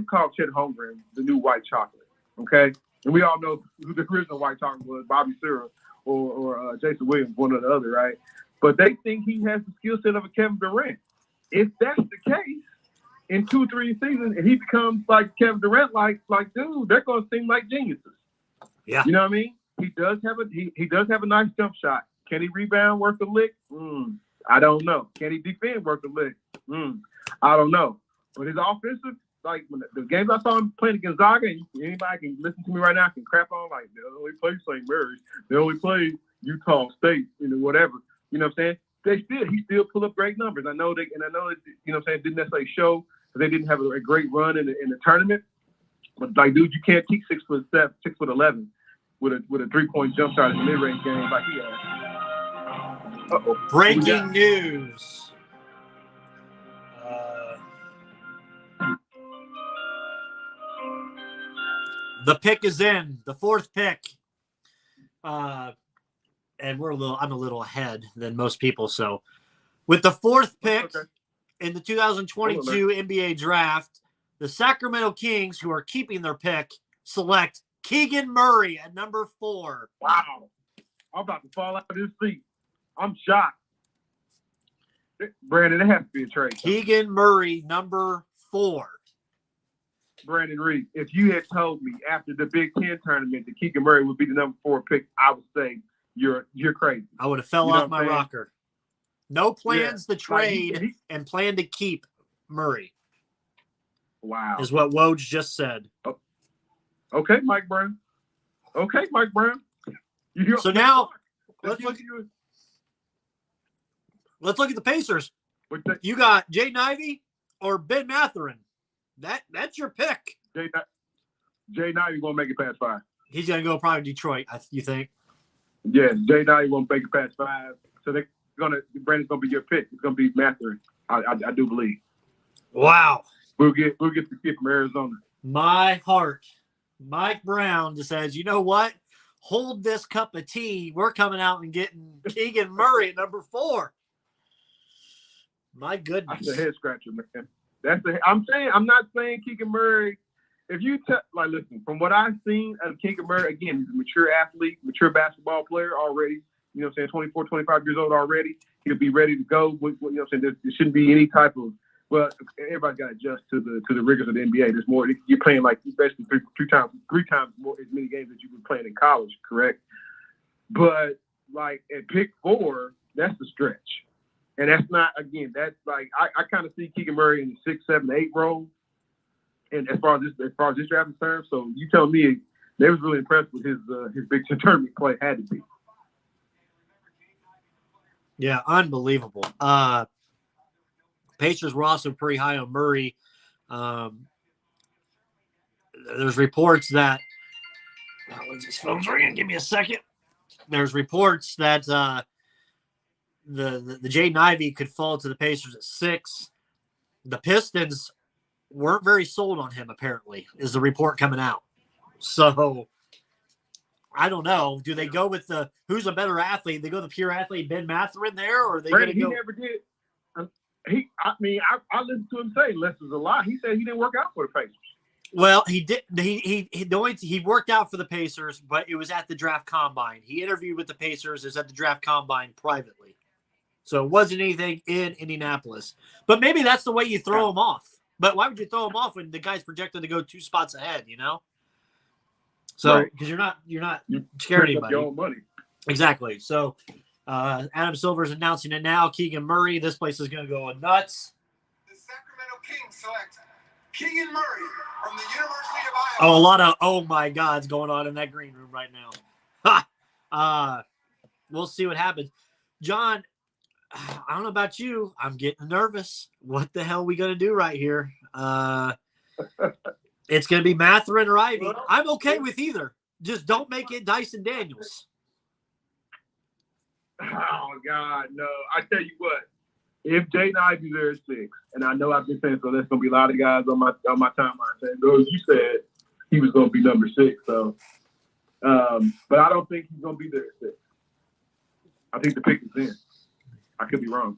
called Chet Holmgren the new white chocolate. Okay, and we all know who the original white chocolate was: Bobby Sura or Jason Williams, one or the other, right? But they think he has the skill set of a Kevin Durant. If that's the case, in 2-3 seasons, and he becomes like Kevin Durant, like dude, they're gonna seem like geniuses. Yeah, you know what I mean. He does have a nice jump shot. Can he rebound worth a lick? I don't know. Can he defend worth a lick? I don't know. But his offensive, like when the games I saw him playing against Gonzaga, and anybody can listen to me right now can crap on like they only play St. Mary's, they only play Utah State, whatever. You know what I'm saying? He still pull up great numbers. I know it, didn't necessarily show because they didn't have a great run in the tournament. But like, dude, you can't keep 6'7", 6'11" with a 3-point jump shot in the mid-range game like he has. Breaking news. The pick is in, the 4th pick. And I'm a little ahead than most people. So with the 4th pick in the 2022 NBA draft, the Sacramento Kings, who are keeping their pick, select Keegan Murray at number 4. Wow. I'm about to fall out of this seat. I'm shocked. Brandon, it has to be a trade. Keegan Murray, number 4. Brandon Reed, if you had told me after the Big Ten tournament that Keegan Murray would be the number 4 pick, I would say you're crazy. I would have fell off my rocker. No plans to trade and plan to keep Murray. Wow. Is what Woj just said. Oh. Okay, Mike Brown. So now let's look at the Pacers. You got Jay Ivey or Ben Mathurin. That's your pick. Jay Ivey won't make it past 5. He's gonna go probably Detroit. You think? Yeah, Jay Ivey won't make it past 5. So Brandon's gonna be your pick. It's gonna be Mathurin. I do believe. Wow. We'll get the kid from Arizona. My heart, Mike Brown, just says, you know what? Hold this cup of tea. We're coming out and getting Keegan Murray at number 4. My goodness. That's a head scratcher, man. I'm not saying Keegan Murray. If you listen, from what I've seen of Keegan Murray, again, he's a mature athlete, mature basketball player already. 24, 25 years old already. He'll be ready to go. There shouldn't be any type of. Well, everybody's got to adjust to the rigors of the NBA. There's more. You're playing like basically three times more as many games as you were playing in college, correct? But like at pick 4, that's the stretch. And that's not, again, that's like, I kind of see Keegan Murray in the 6, 7, 8 role. And as far as this draft is concerned, so you tell me they was really impressed with his Big Ten tournament play, had to be. Yeah, unbelievable. Pacers were also pretty high on Murray. There's reports that this phone's ringing. Give me a second. There's reports that the Jaden Ivey could fall to the Pacers at 6. The Pistons weren't very sold on him, apparently, is the report coming out. So I don't know. Do they go with who's a better athlete? They go the pure athlete Ben Mathurin there, or are they going to go? He never did. I listened to him say less is a lot. He said he didn't work out for the Pacers. Well, he did. He worked out for the Pacers, but it was at the draft combine. He interviewed with the Pacers. It was at the draft combine privately, so it wasn't anything in Indianapolis. But maybe that's the way you throw him off. But why would you throw him off when the guy's projected to go 2 spots ahead? You know. So because you're not scaring anybody. Your own money. Exactly. So Adam Silver's announcing it now. Keegan Murray. This place is going to go nuts. The Sacramento Kings select Keegan Murray from the University of Iowa. Oh, a lot of oh my God's going on in that green room right now. We'll see what happens. John, I don't know about you. I'm getting nervous. What the hell are we going to do right here? It's going to be Mathurin or Ivy. I'm okay with either. Just don't make it Dyson Daniels. Oh, God, no. I tell you what. If Jaden Ivey's there at 6, and I know I've been saying so, there's going to be a lot of guys on my timeline saying, "Oh, you said he was going to be number 6." So, but I don't think he's going to be there at 6. I think the pick is in. I could be wrong.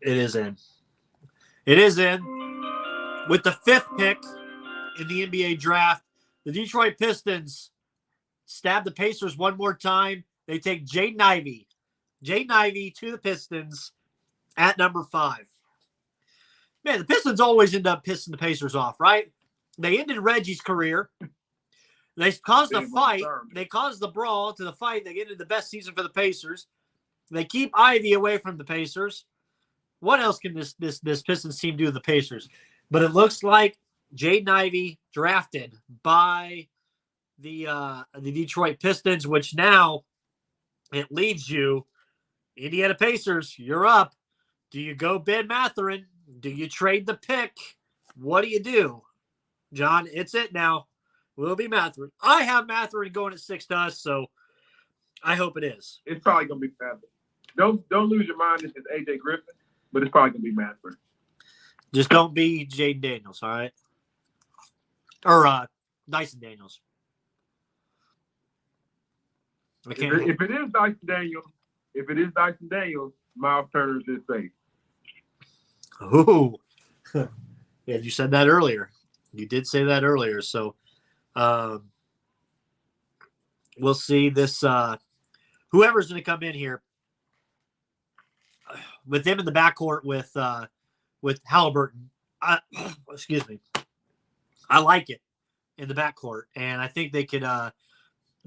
It is in. It is in. With the 5th pick in the NBA draft, the Detroit Pistons stab the Pacers one more time. They take Jaden Ivey. Jaden Ivey to the Pistons at number 5. Man, the Pistons always end up pissing the Pacers off, right? They ended Reggie's career. They caused a fight. They caused the brawl to the fight. They ended the best season for the Pacers. They keep Ivy away from the Pacers. What else can this Pistons team do to the Pacers? But it looks like Jaden Ivey drafted by the Detroit Pistons, which now it leaves you, Indiana Pacers, you're up. Do you go Ben Mathurin? Do you trade the pick? What do you do? John, it's it now. Will be Mathurin. I have Mathurin going at 6 to us, so I hope it is. It's probably going to be Mathurin. Don't lose your mind. It's AJ Griffin, but it's probably going to be Mathurin. Just don't be Jaden Daniels, all right? Or Dyson Daniels. If it is Dyson Daniels, Miles Turner's is safe. Ooh. Yeah, you said that earlier. You did say that earlier. So we'll see this. Whoever's going to come in here with them in the backcourt with Halliburton. Excuse me. I like it in the backcourt, and I think they could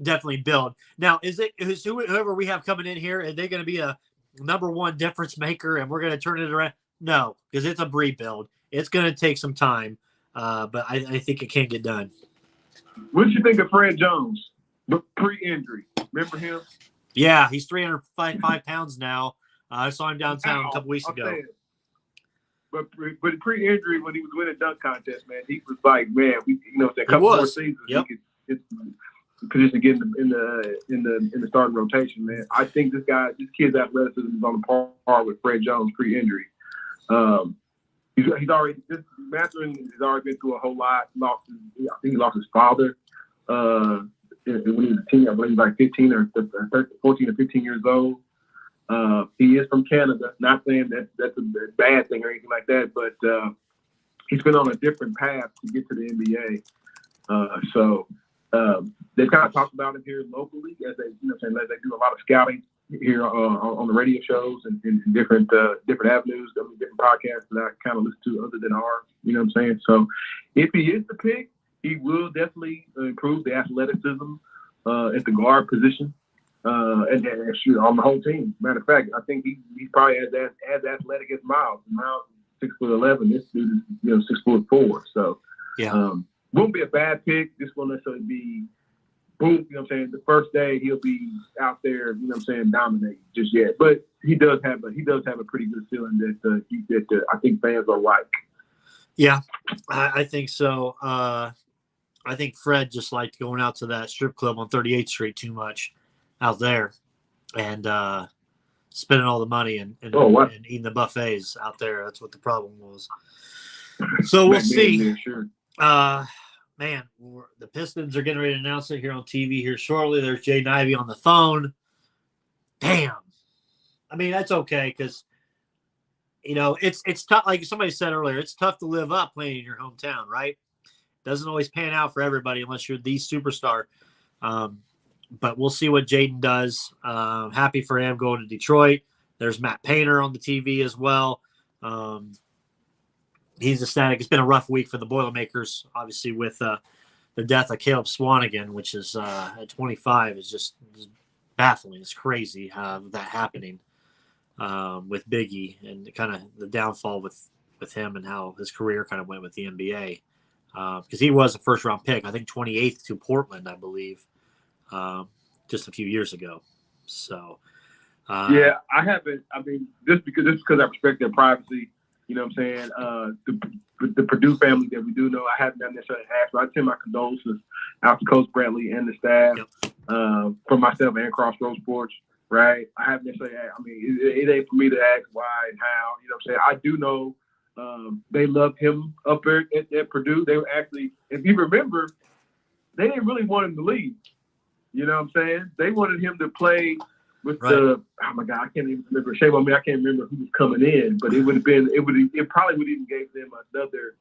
definitely build. Now, is whoever we have coming in here, are they going to be a number 1 difference maker and we're going to turn it around? No, because it's a rebuild. It's going to take some time, but I think it can get done. What did you think of Fred Jones? Pre-injury. Remember him? Yeah, he's 305 pounds now. I saw him downtown a couple weeks ago. But pre-injury, when he was winning dunk contest, man, he was like, man, a couple more seasons, he could get position to get in the starting rotation, man. I think this kid's athleticism is on the par with Fred Jones pre-injury. Mathurin has already been through a whole lot. I think he lost his father when he was a teen. I believe like 14 or 15 years old. He is from Canada. Not saying that's a bad thing or anything like that, but he's been on a different path to get to the NBA. So they've kind of talked about him here locally as they do a lot of scouting here on the radio shows and different avenues, different podcasts that I kind of listen to other than ours. You know what I'm saying? So if he is the pick, he will definitely improve the athleticism at the guard position. And shoot, on the whole team. Matter of fact, I think he's probably as athletic as Miles. Miles is 6'11". This dude is 6'4". So yeah, won't be a bad pick. This won't necessarily be boom. You know what I'm saying? The first day he'll be out there. You know what I'm saying? Dominating just yet, but he does have a pretty good feeling that I think fans will like. Yeah, I think so. I think Fred just liked going out to that strip club on 38th Street too much out there and spending all the money and eating the buffets out there. That's what the problem was. So we'll see. Sure. Man, the Pistons are getting ready to announce it here on TV here shortly. There's Jaden Ivey on the phone. Damn. I mean, that's okay because, it's tough. Like somebody said earlier, it's tough to live up playing in your hometown, right? Doesn't always pan out for everybody unless you're the superstar. But we'll see what Jaden does. Happy for him going to Detroit. There's Matt Painter on the TV as well. He's ecstatic. It's been a rough week for the Boilermakers, obviously, with the death of Caleb Swanigan, which is at 25 is just baffling. It's crazy that happening with Biggie and kind of the downfall with him and how his career kind of went with the NBA. Because he was a first-round pick, I think 28th to Portland, I believe, just a few years ago. So, yeah, I haven't. I mean, just because I respect their privacy. You know what I'm saying? The Purdue family that we do know, I haven't necessarily asked. So I send my condolences out to Coach Brantley and the staff for myself and Crossroads Sports. Right? I haven't necessarily asked. I mean, it ain't for me to ask why and how. You know what I'm saying? I do know. They loved him up there at Purdue. They were actually, if you remember, they didn't really want him to leave. You know what I'm saying? They wanted him to play with oh my God, I can't even remember. Shame on me, I can't remember who was coming in, but it probably would even gave them another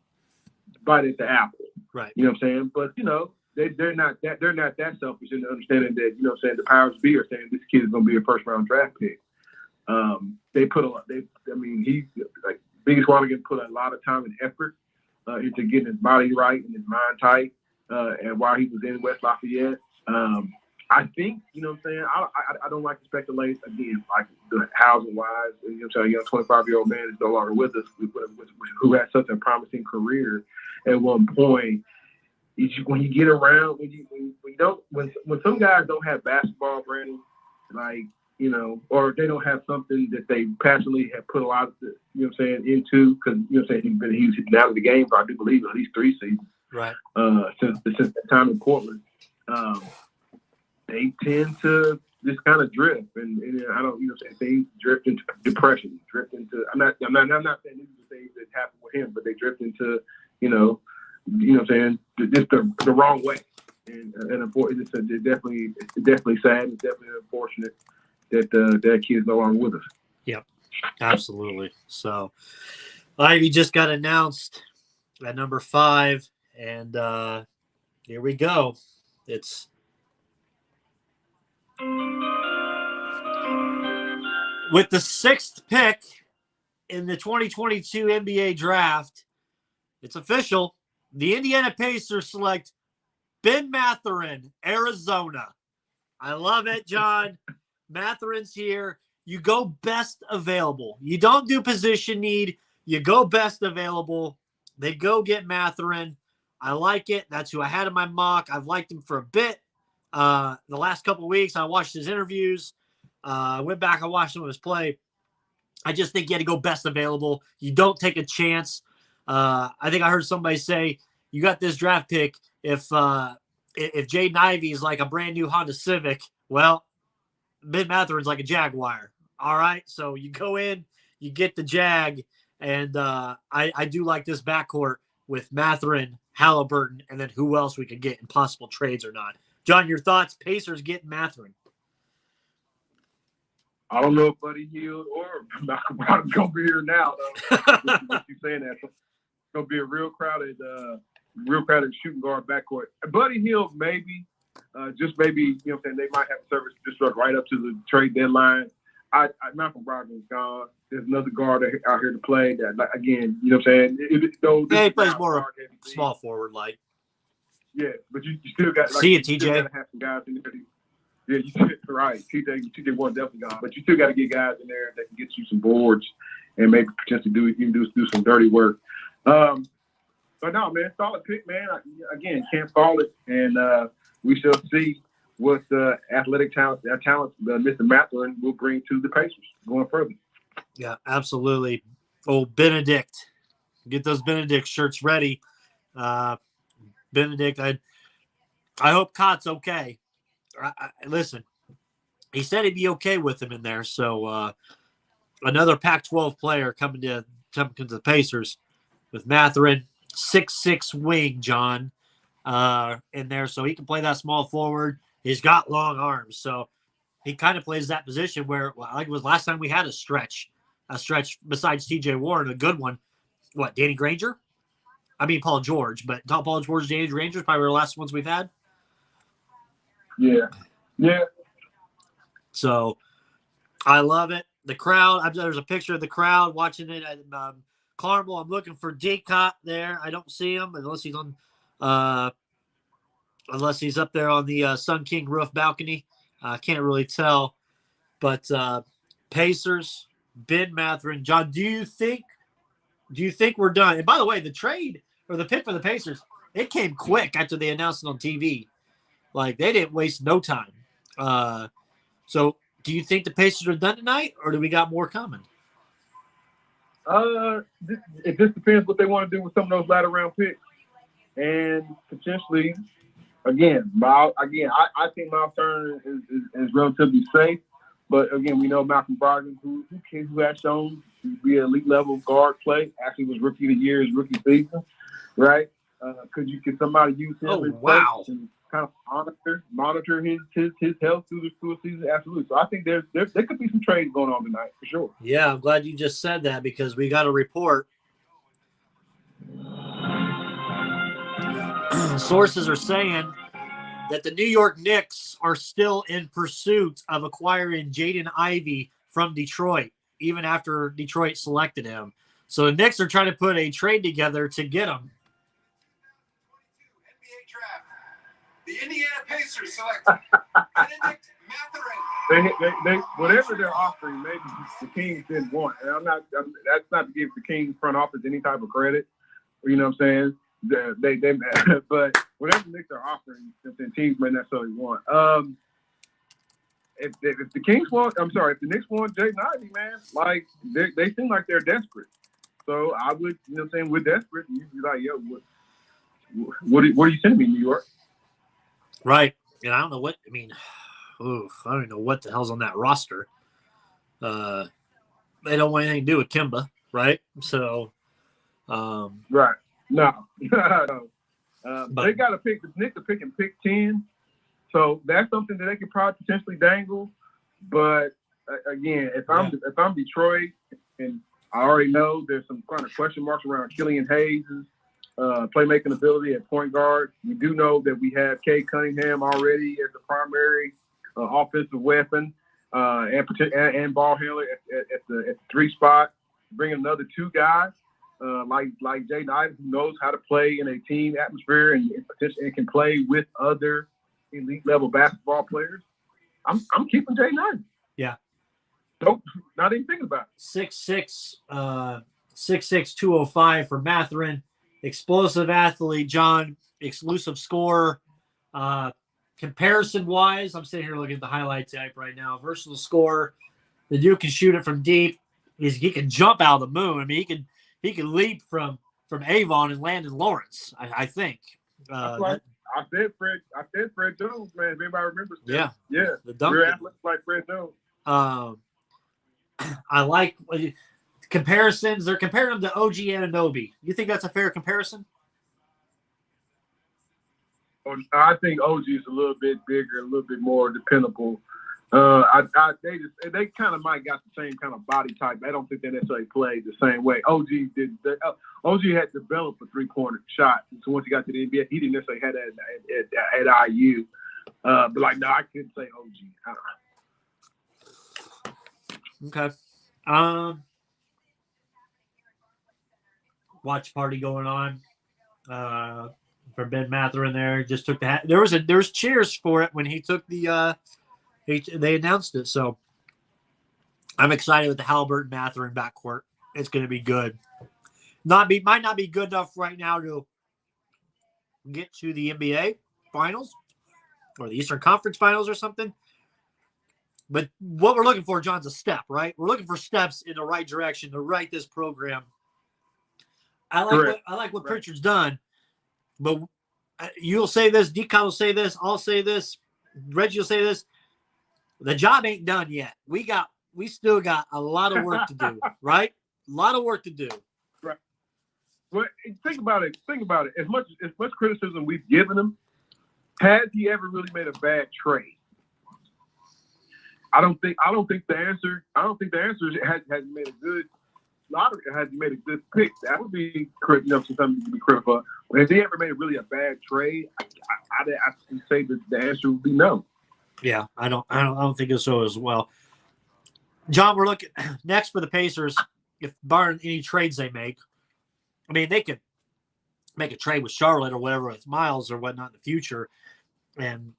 bite at the apple. Right. You know what I'm saying? But you know, they're not that selfish in understanding that, you know what I'm saying, the powers be are saying this kid is gonna be a first round draft pick. They put a lot Biggie Swanigan put a lot of time and effort into getting his body right and his mind tight, and while he was in West Lafayette. I think, you know what I'm saying, I don't like to speculate, again, like the housing-wise, you know what I'm saying, a young 25-year-old man is no longer with us, who had such a promising career at one point. When you get around, when some guys don't have basketball, Brandon, like, you know, or they don't have something that they passionately have put a lot of, you know what I'm saying, into, because, you know what I'm saying, he's been out of the game for, I do believe, at least 3 seasons. Right. Since that time in Portland. They tend to just kind of drift, and I don't, you know, say things drift into depression, drift into. I'm not saying these are the things that happen with him, but they drift into, you know what I'm saying, just the wrong way, and it's definitely sad. It's definitely unfortunate that that kid is no longer with us. Yep, absolutely. So, Ivy just got announced at number 5, and here we go. It's with the 6th pick in the 2022 NBA draft, it's official. The Indiana Pacers select Ben Mathurin, Arizona. I love it, John. Mathurin's here. You go best available. You don't do position need. You go best available. They go get Mathurin. I like it. That's who I had in my mock. I've liked him for a bit. The last couple of weeks, I watched his interviews. I went back and watched some of his play. I just think you had to go best available. You don't take a chance. I think I heard somebody say, you got this draft pick if Jaden Ivey is like a brand new Honda Civic, well, Ben Mathurin's like a Jaguar. All right, so you go in, you get the Jag, and I do like this backcourt with Mathurin, Halliburton, and then who else we could get in possible trades or not. John, your thoughts? Pacers get Mathurin. I don't know if Buddy Hield or Malcolm Brogdon's going to be here now, though. What you saying that? It's going to be a real crowded shooting guard backcourt. Buddy Hield, maybe, just maybe, you know what I'm saying, they might have a service disrupt right up to the trade deadline. Malcolm Brogdon's gone. There's another guard out here to play that, again, you know what I'm saying? He plays more small forward like. Yeah, but you still got see you, TJ. Got to have some guys in there. Yeah, you right. TJ one definitely gone, but you still got to get guys in there that can get you some boards and maybe potentially do some dirty work. But no, man, solid pick, man. Again, can't fault it, and we shall see what athletic talent Mr. Mathurin will bring to the Pacers going further. Yeah, absolutely. Oh, Benedict, get those Benedict shirts ready. Benedict, I hope Cott's okay. Listen, he said he'd be okay with him in there. So another Pac-12 player coming to the Pacers with Mathurin, 6'6" wing, John, in there, so he can play that small forward. He's got long arms, so he kind of plays that position where, like it was last time we had a stretch besides T.J. Warren, a good one. What, Danny Granger? I mean, Paul George, but Paul George, the Rangers probably were the last ones we've had. Yeah. So I love it. The crowd, there's a picture of the crowd watching it at Carmel. I'm looking for Decott there. I don't see him unless he's up there on the Sun King roof balcony. I can't really tell. But Pacers, Ben Mathurin, John, do you think we're done? And by the way, the trade or the pick for the Pacers, it came quick after they announced it on TV. Like, they didn't waste no time. So do you think the Pacers are done tonight, or do we got more coming? It just depends what they want to do with some of those latter round picks, and potentially, I think Miles Turner is relatively safe. But again, we know Malcolm Brogdon, who has shown to be an elite level guard play. Actually, was rookie of the year his rookie season, right? Could somebody use him in place and kind of monitor his health through the season? Absolutely. So I think there could be some trades going on tonight for sure. Yeah, I'm glad you just said that because we got a report. Sources are saying that the New York Knicks are still in pursuit of acquiring Jaden Ivey from Detroit, even after Detroit selected him. So the Knicks are trying to put a trade together to get him. NBA draft. The Indiana Pacers select Benedict Mathurin. They whatever they're offering, maybe the Kings didn't want. And that's not to give the Kings front office any type of credit. You know what I'm saying? But whatever the Knicks are offering, the teams may necessarily want. If the Kings want, if the Knicks want Jaden Ivey, man, like they seem like they're desperate. So I would, we're desperate. You'd be like, yo, what are you sending me, New York? Right. And I don't know what, I don't even know what the hell's on that roster. They don't want anything to do with Kemba, right? So, right. No. They got to pick. The Knicks are picking pick 10, so that's something that they could probably potentially dangle. But again, if I'm Detroit, and I already know there's some kind of question marks around Killian Hayes' playmaking ability at point guard. We do know that we have Cade Cunningham already as the primary offensive weapon and ball handler at the 3 spot. Bring another 2 guys. Like Jaden Ivey, who knows how to play in a team atmosphere and can play with other elite level basketball players. I'm keeping Jaden Ivey. Yeah. Not even thinking about it. 6'6", 205 for Mathurin. Explosive athlete, John. Exclusive scorer. Comparison-wise, I'm sitting here looking at the highlight tape right now. Versatile scorer. The dude can shoot it from deep. He can jump out of the moon. He can leap from Avon and land in Lawrence, I think. I said Fred Jones, man. If anybody remembers. Yeah. The dunker. Athletes like Fred Jones. I like comparisons. They're comparing him to OG Anunoby. You think that's a fair comparison? I think OG is a little bit bigger, a little bit more dependable. They kind of might got the same kind of body type. I don't think they necessarily played the same way. OG had developed a 3-pointer shot. So once he got to the NBA, he didn't necessarily have that at IU. But I couldn't say OG. Okay. Watch party going on for Ben Mathurin there. Just took the hat. There was cheers for it when he took the they announced it. So I'm excited with the Halliburton Mathurin backcourt. It's going to be good. Might not be good enough right now to get to the NBA finals or the Eastern Conference finals or something. But what we're looking for, John's a step, right? We're looking for steps in the right direction to write this program. I like what Pritchard's done, but you'll say this, Decon will say this, I'll say this, Reggie will say this. The job ain't done yet. We still got a lot of work to do, right? A lot of work to do. Right. Well, think about it. As much criticism we've given him, has he ever really made a bad trade? I don't think the answer has made a good lottery has he made a good pick? That would be something to be critical. But has he ever made really a bad trade? I would say that the answer would be no. Yeah, I don't think so as well. John, we're looking next for the Pacers. If barring any trades they make, I mean, they could make a trade with Charlotte or whatever with Miles or whatnot in the future, and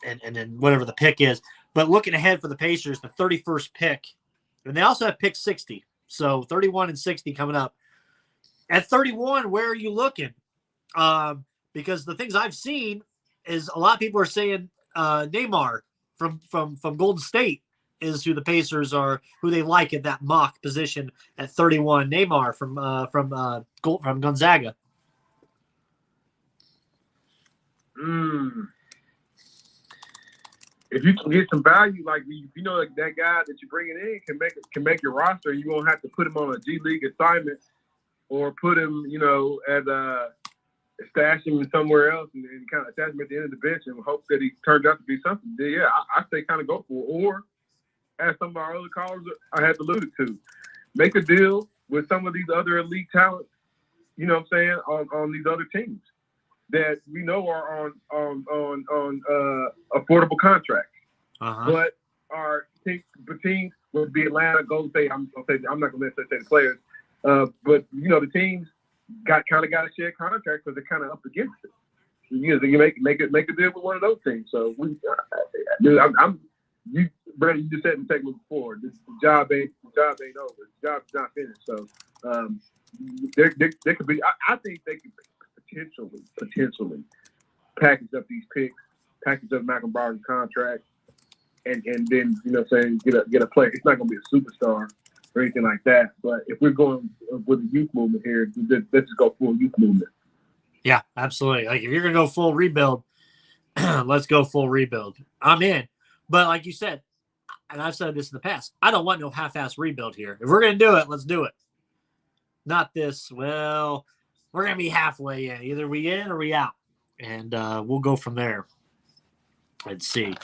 then whatever the pick is. But looking ahead for the Pacers, the 31st pick, and they also have pick 60, so 31 and 60 coming up. At 31, where are you looking? Because the things I've seen is a lot of people are saying Neymar from Golden State is who the Pacers are, who they like at that mock position at 31. Neymar from Gonzaga. If you can get some value, like if you know that guy that you're bringing in can make your roster, you won't have to put him on a G League assignment or put him, stash him somewhere else and kind of stash him at the end of the bench and hope that he turns out to be something. Yeah, I say kind of go for it. Or, as some of our other callers I had alluded to, make a deal with some of these other elite talents, you know what I'm saying, on these other teams that we know are on affordable contracts. But our teams would be Atlanta, Golden State. I'm not going to necessarily say the players, but the teams got a shared contract because they're kind of up against it. You make a deal with one of those teams. So Brandon, you just said in the segment before, the job ain't over. The job's not finished. So there could be. I think they could potentially package up these picks, package up Malcolm Brogdon's contract, and then get a player. It's not going to be a superstar or anything like that. But if we're going with the youth movement here, let's just go full youth movement. Yeah, absolutely. Like if you're going to go full rebuild, let's go full rebuild. I'm in. But like you said, and I've said this in the past, I don't want no half-ass rebuild here. If we're going to do it, let's do it. Not this, well, we're going to be halfway in. Either we in or we out. And we'll go from there. Let's see.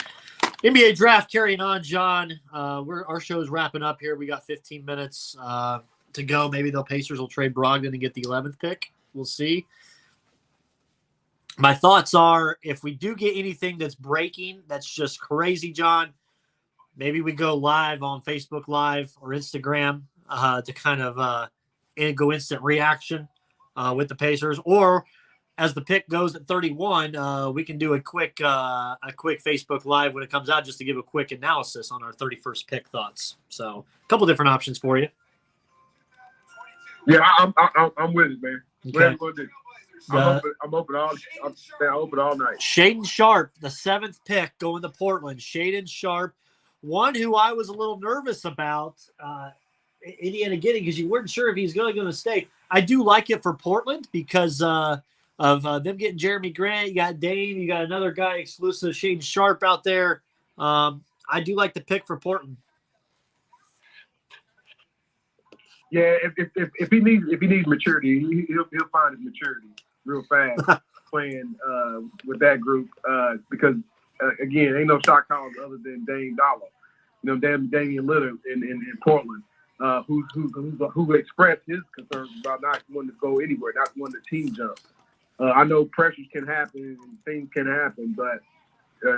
NBA draft carrying on, John. Our show's wrapping up here. We got 15 minutes to go. Maybe the Pacers will trade Brogdon and get the 11th pick. We'll see. My thoughts are, if we do get anything that's breaking, that's just crazy, John, maybe we go live on Facebook Live or Instagram to kind of go instant reaction with the Pacers. Or as the pick goes at 31, we can do a quick Facebook Live when it comes out just to give a quick analysis on our 31st pick thoughts. So a couple different options for you. Yeah, I'm with it, man. Okay. Whatever we're going to do. I'm open all night. Shaedon Sharpe, the 7th pick, going to Portland. Shaedon Sharpe, one who I was a little nervous about Indiana getting because you weren't sure if he's going to stay. I do like it for Portland because of them getting Jeremy Grant. You got Dame. You got another guy exclusive, Shaedon Sharpe out there. I do like the pick for Portland. Yeah, if he needs maturity, he'll find his maturity real fast playing with that group because again, ain't no shot callers other than Dame Dollar, Damian Lillard in Portland, who expressed his concerns about not wanting to go anywhere, not wanting to team jump. I know pressures can happen and things can happen, but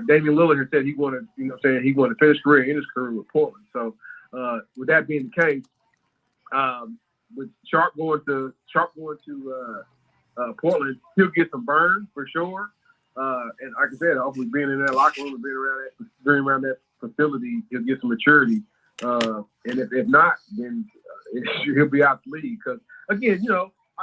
Damian Lillard has said he wanted, he wanted to finish in his career with Portland. So with that being the case. With Sharpe going to Portland, he'll get some burn for sure. And like I said, hopefully being in that locker room and being around that facility, he'll get some maturity. And if not, then he'll be out the league. Because again,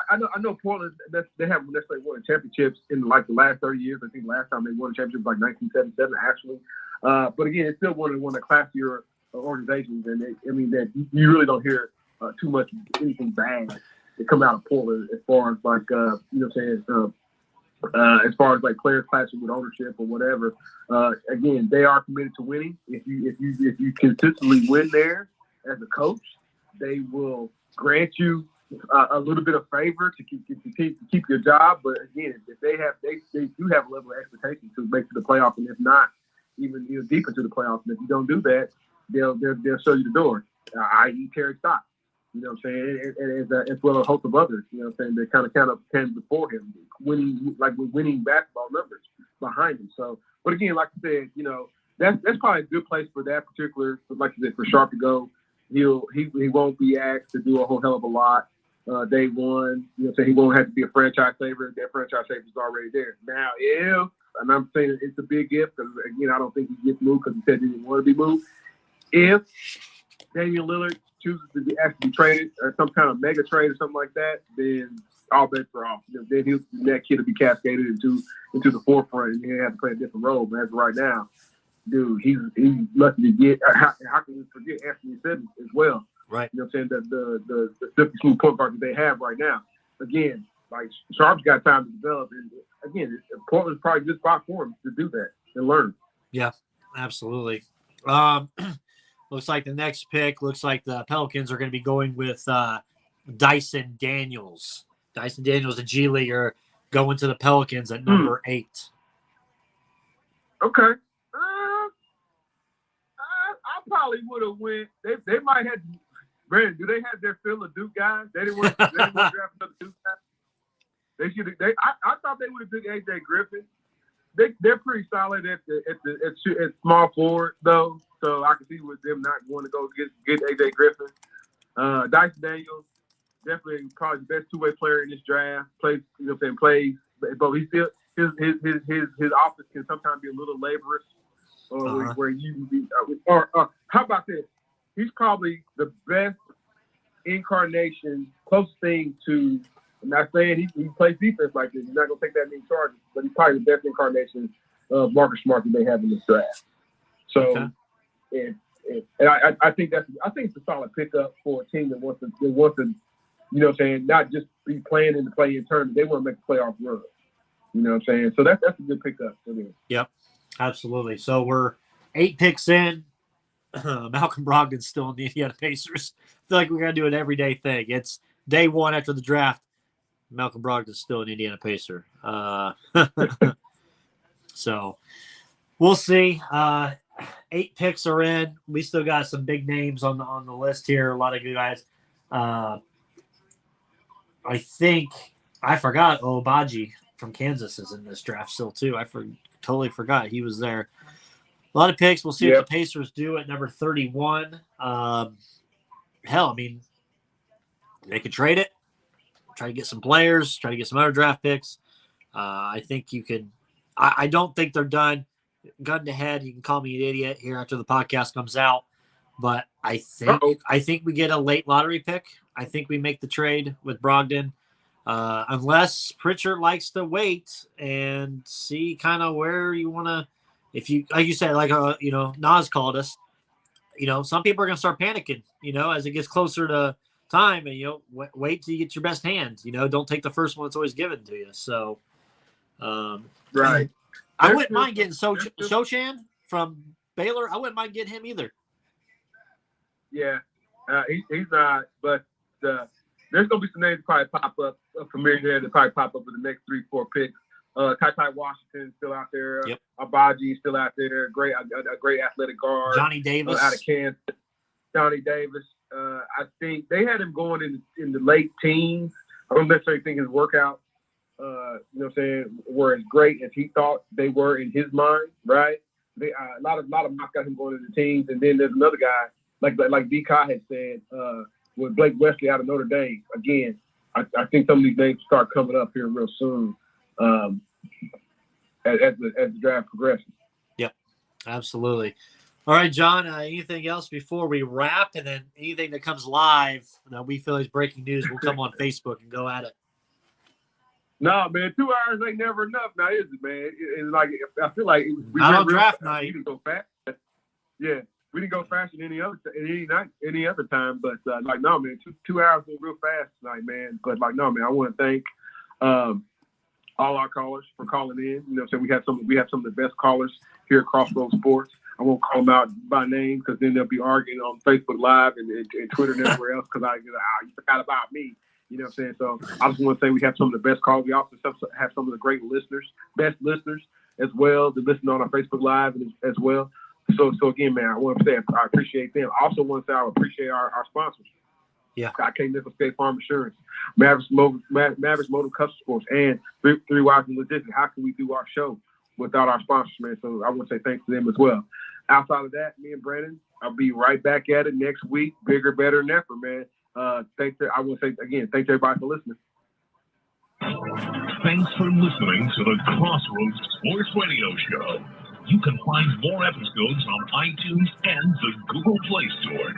I know Portland. They haven't necessarily won championships in like the last 30 years. I think last time they won a championship was like 1977, actually. But again, it's still one of the classier organizations, and that you really don't hear too much anything bad that come out of Portland as far as like as far as like players clashing with ownership or whatever. Again, they are committed to winning. If you consistently win there as a coach, they will grant you a little bit of favor to keep your job. But again, if they do have a level of expectation to make it to the playoffs, and if not, even deep into the playoffs. And if you don't do that, they'll show you the door. I.e. Terry Stotts. You know what I'm saying? And as well as a host of others, you know what I'm saying, that kind of came before him, winning basketball numbers behind him. So, but again, like I said, you know, that's probably a good place for that particular, like you said, for Sharp to go. He won't be asked to do a whole hell of a lot day one. You know, so he won't have to be a franchise saver. That franchise saver is already there. Now, and I'm saying it's a big if, because again, I don't think he gets moved because he said he didn't want to be moved. If Damian Lillard chooses to actually be traded or some kind of mega trade or something like that, then all bets are off. You know, then that kid will be cascaded into the forefront, and he'll have to play a different role. But as of right now, dude, he's lucky to get. How can we forget Anthony Simmons as well? Right. You know what I'm saying? The silky smooth point guard that they have right now. Again, like Sharp's got time to develop, and again, Portland's probably a good spot for him to do that and learn. Yeah, absolutely. Looks like the next pick looks like the Pelicans are going to be going with Dyson Daniels. Dyson Daniels, a G Leaguer, going to the Pelicans at number 8. Okay. I probably would have went. They might have. Brandon, do they have their fill of Duke guys? They didn't want to draft another Duke guy. They should. I thought they would have took AJ Griffin. They're pretty solid at small forward though, so I can see with them not going to go get AJ Griffin. Dyson Daniels, definitely probably the best two-way player in this draft. Plays, you know what I'm saying, but he still his offense can sometimes be a little laborious, where you or how about this? He's probably the best incarnation, closest thing to. I'm not saying he plays defense like this. He's not going to take that many charges, but he's probably the best incarnation of Marcus Smart that they have in this draft. So, and I think it's a solid pickup for a team that wants to, you know what I'm saying, not just be playing in the play-in tournament. They want to make a playoff run. You know what I'm saying? So that's a good pickup for them. Yep, absolutely. So we're 8 picks in. Malcolm Brogdon's still in the Indiana Pacers. I feel like we're going to do an everyday thing. It's day 1 after the draft. Malcolm Brogdon's still an Indiana Pacer. So we'll see. 8 picks are in. We still got some big names on the list here. A lot of good guys. I think I forgot Obaji from Kansas is in this draft still too. I totally forgot he was there. A lot of picks. We'll see what the Pacers do at number 31. Hell, I mean, they could trade it. Try to get some players, try to get some other draft picks. I think you could. I don't think they're done. Gun to head, you can call me an idiot here after the podcast comes out, but I think we get a late lottery pick. I think we make the trade with Brogdon, unless Pritchard likes to wait and see kind of where you want to. If you, like you said, like Nas called us. Some people are going to start panicking. As it gets closer to time, and wait till you get your best hand. Don't take the first one that's always given to you. So right, I wouldn't mind getting Sochan from Baylor. I wouldn't mind getting him either. Yeah, he's not, but there's gonna be some names that probably pop up familiar there that probably pop up in the next 3-4 picks. Ty Washington still out there. Yep. Abaji still out there. A great athletic guard. Johnny Davis out of Kansas. Johnny Davis. I think they had him going in the late teens. I don't necessarily think his workout, you know what I'm saying, were as great as he thought they were in his mind, right? They a lot of mock got him going in the teens, and then there's another guy like D. Kai had said with Blake Wesley out of Notre Dame. Again, I think some of these names start coming up here real soon as the draft progresses. Yep, absolutely. All right, John, anything else before we wrap? And then anything that comes live that we feel is breaking news, we'll come on Facebook and go at it. No, man, 2 hours ain't never enough now, is it, man? It's like, I feel like not on draft night. We didn't go fast. Yeah, we dn't go faster than any other time. But, no, man, 2 hours went real fast tonight, man. But, no, man, I want to thank all our callers for calling in. You know what I'm saying? We have some of the best callers here at Crossroads Sports. I won't call them out by name because then they'll be arguing on Facebook Live and Twitter and everywhere else because you forgot about me. You know what I'm saying? So I just want to say we have some of the best calls. We also have some of the great listeners, best listeners as well, that listen on our Facebook Live as well. So again, man, I want to say I appreciate them. I also want to say I appreciate our sponsors. Yeah. Scott K. Nichols State Farm Insurance, Mavericks Motor Custom Sports, and Three Wise and Logistics. How can we do our show without our sponsors, man? So I want to say thanks to them as well. Outside of that, me and Brandon, I'll be right back at it next week. Bigger, better, and ever, man. I want to say again, thanks everybody for listening. Thanks for listening to the Crossroads Sports Radio Show. You can find more episodes on iTunes and the Google Play Store.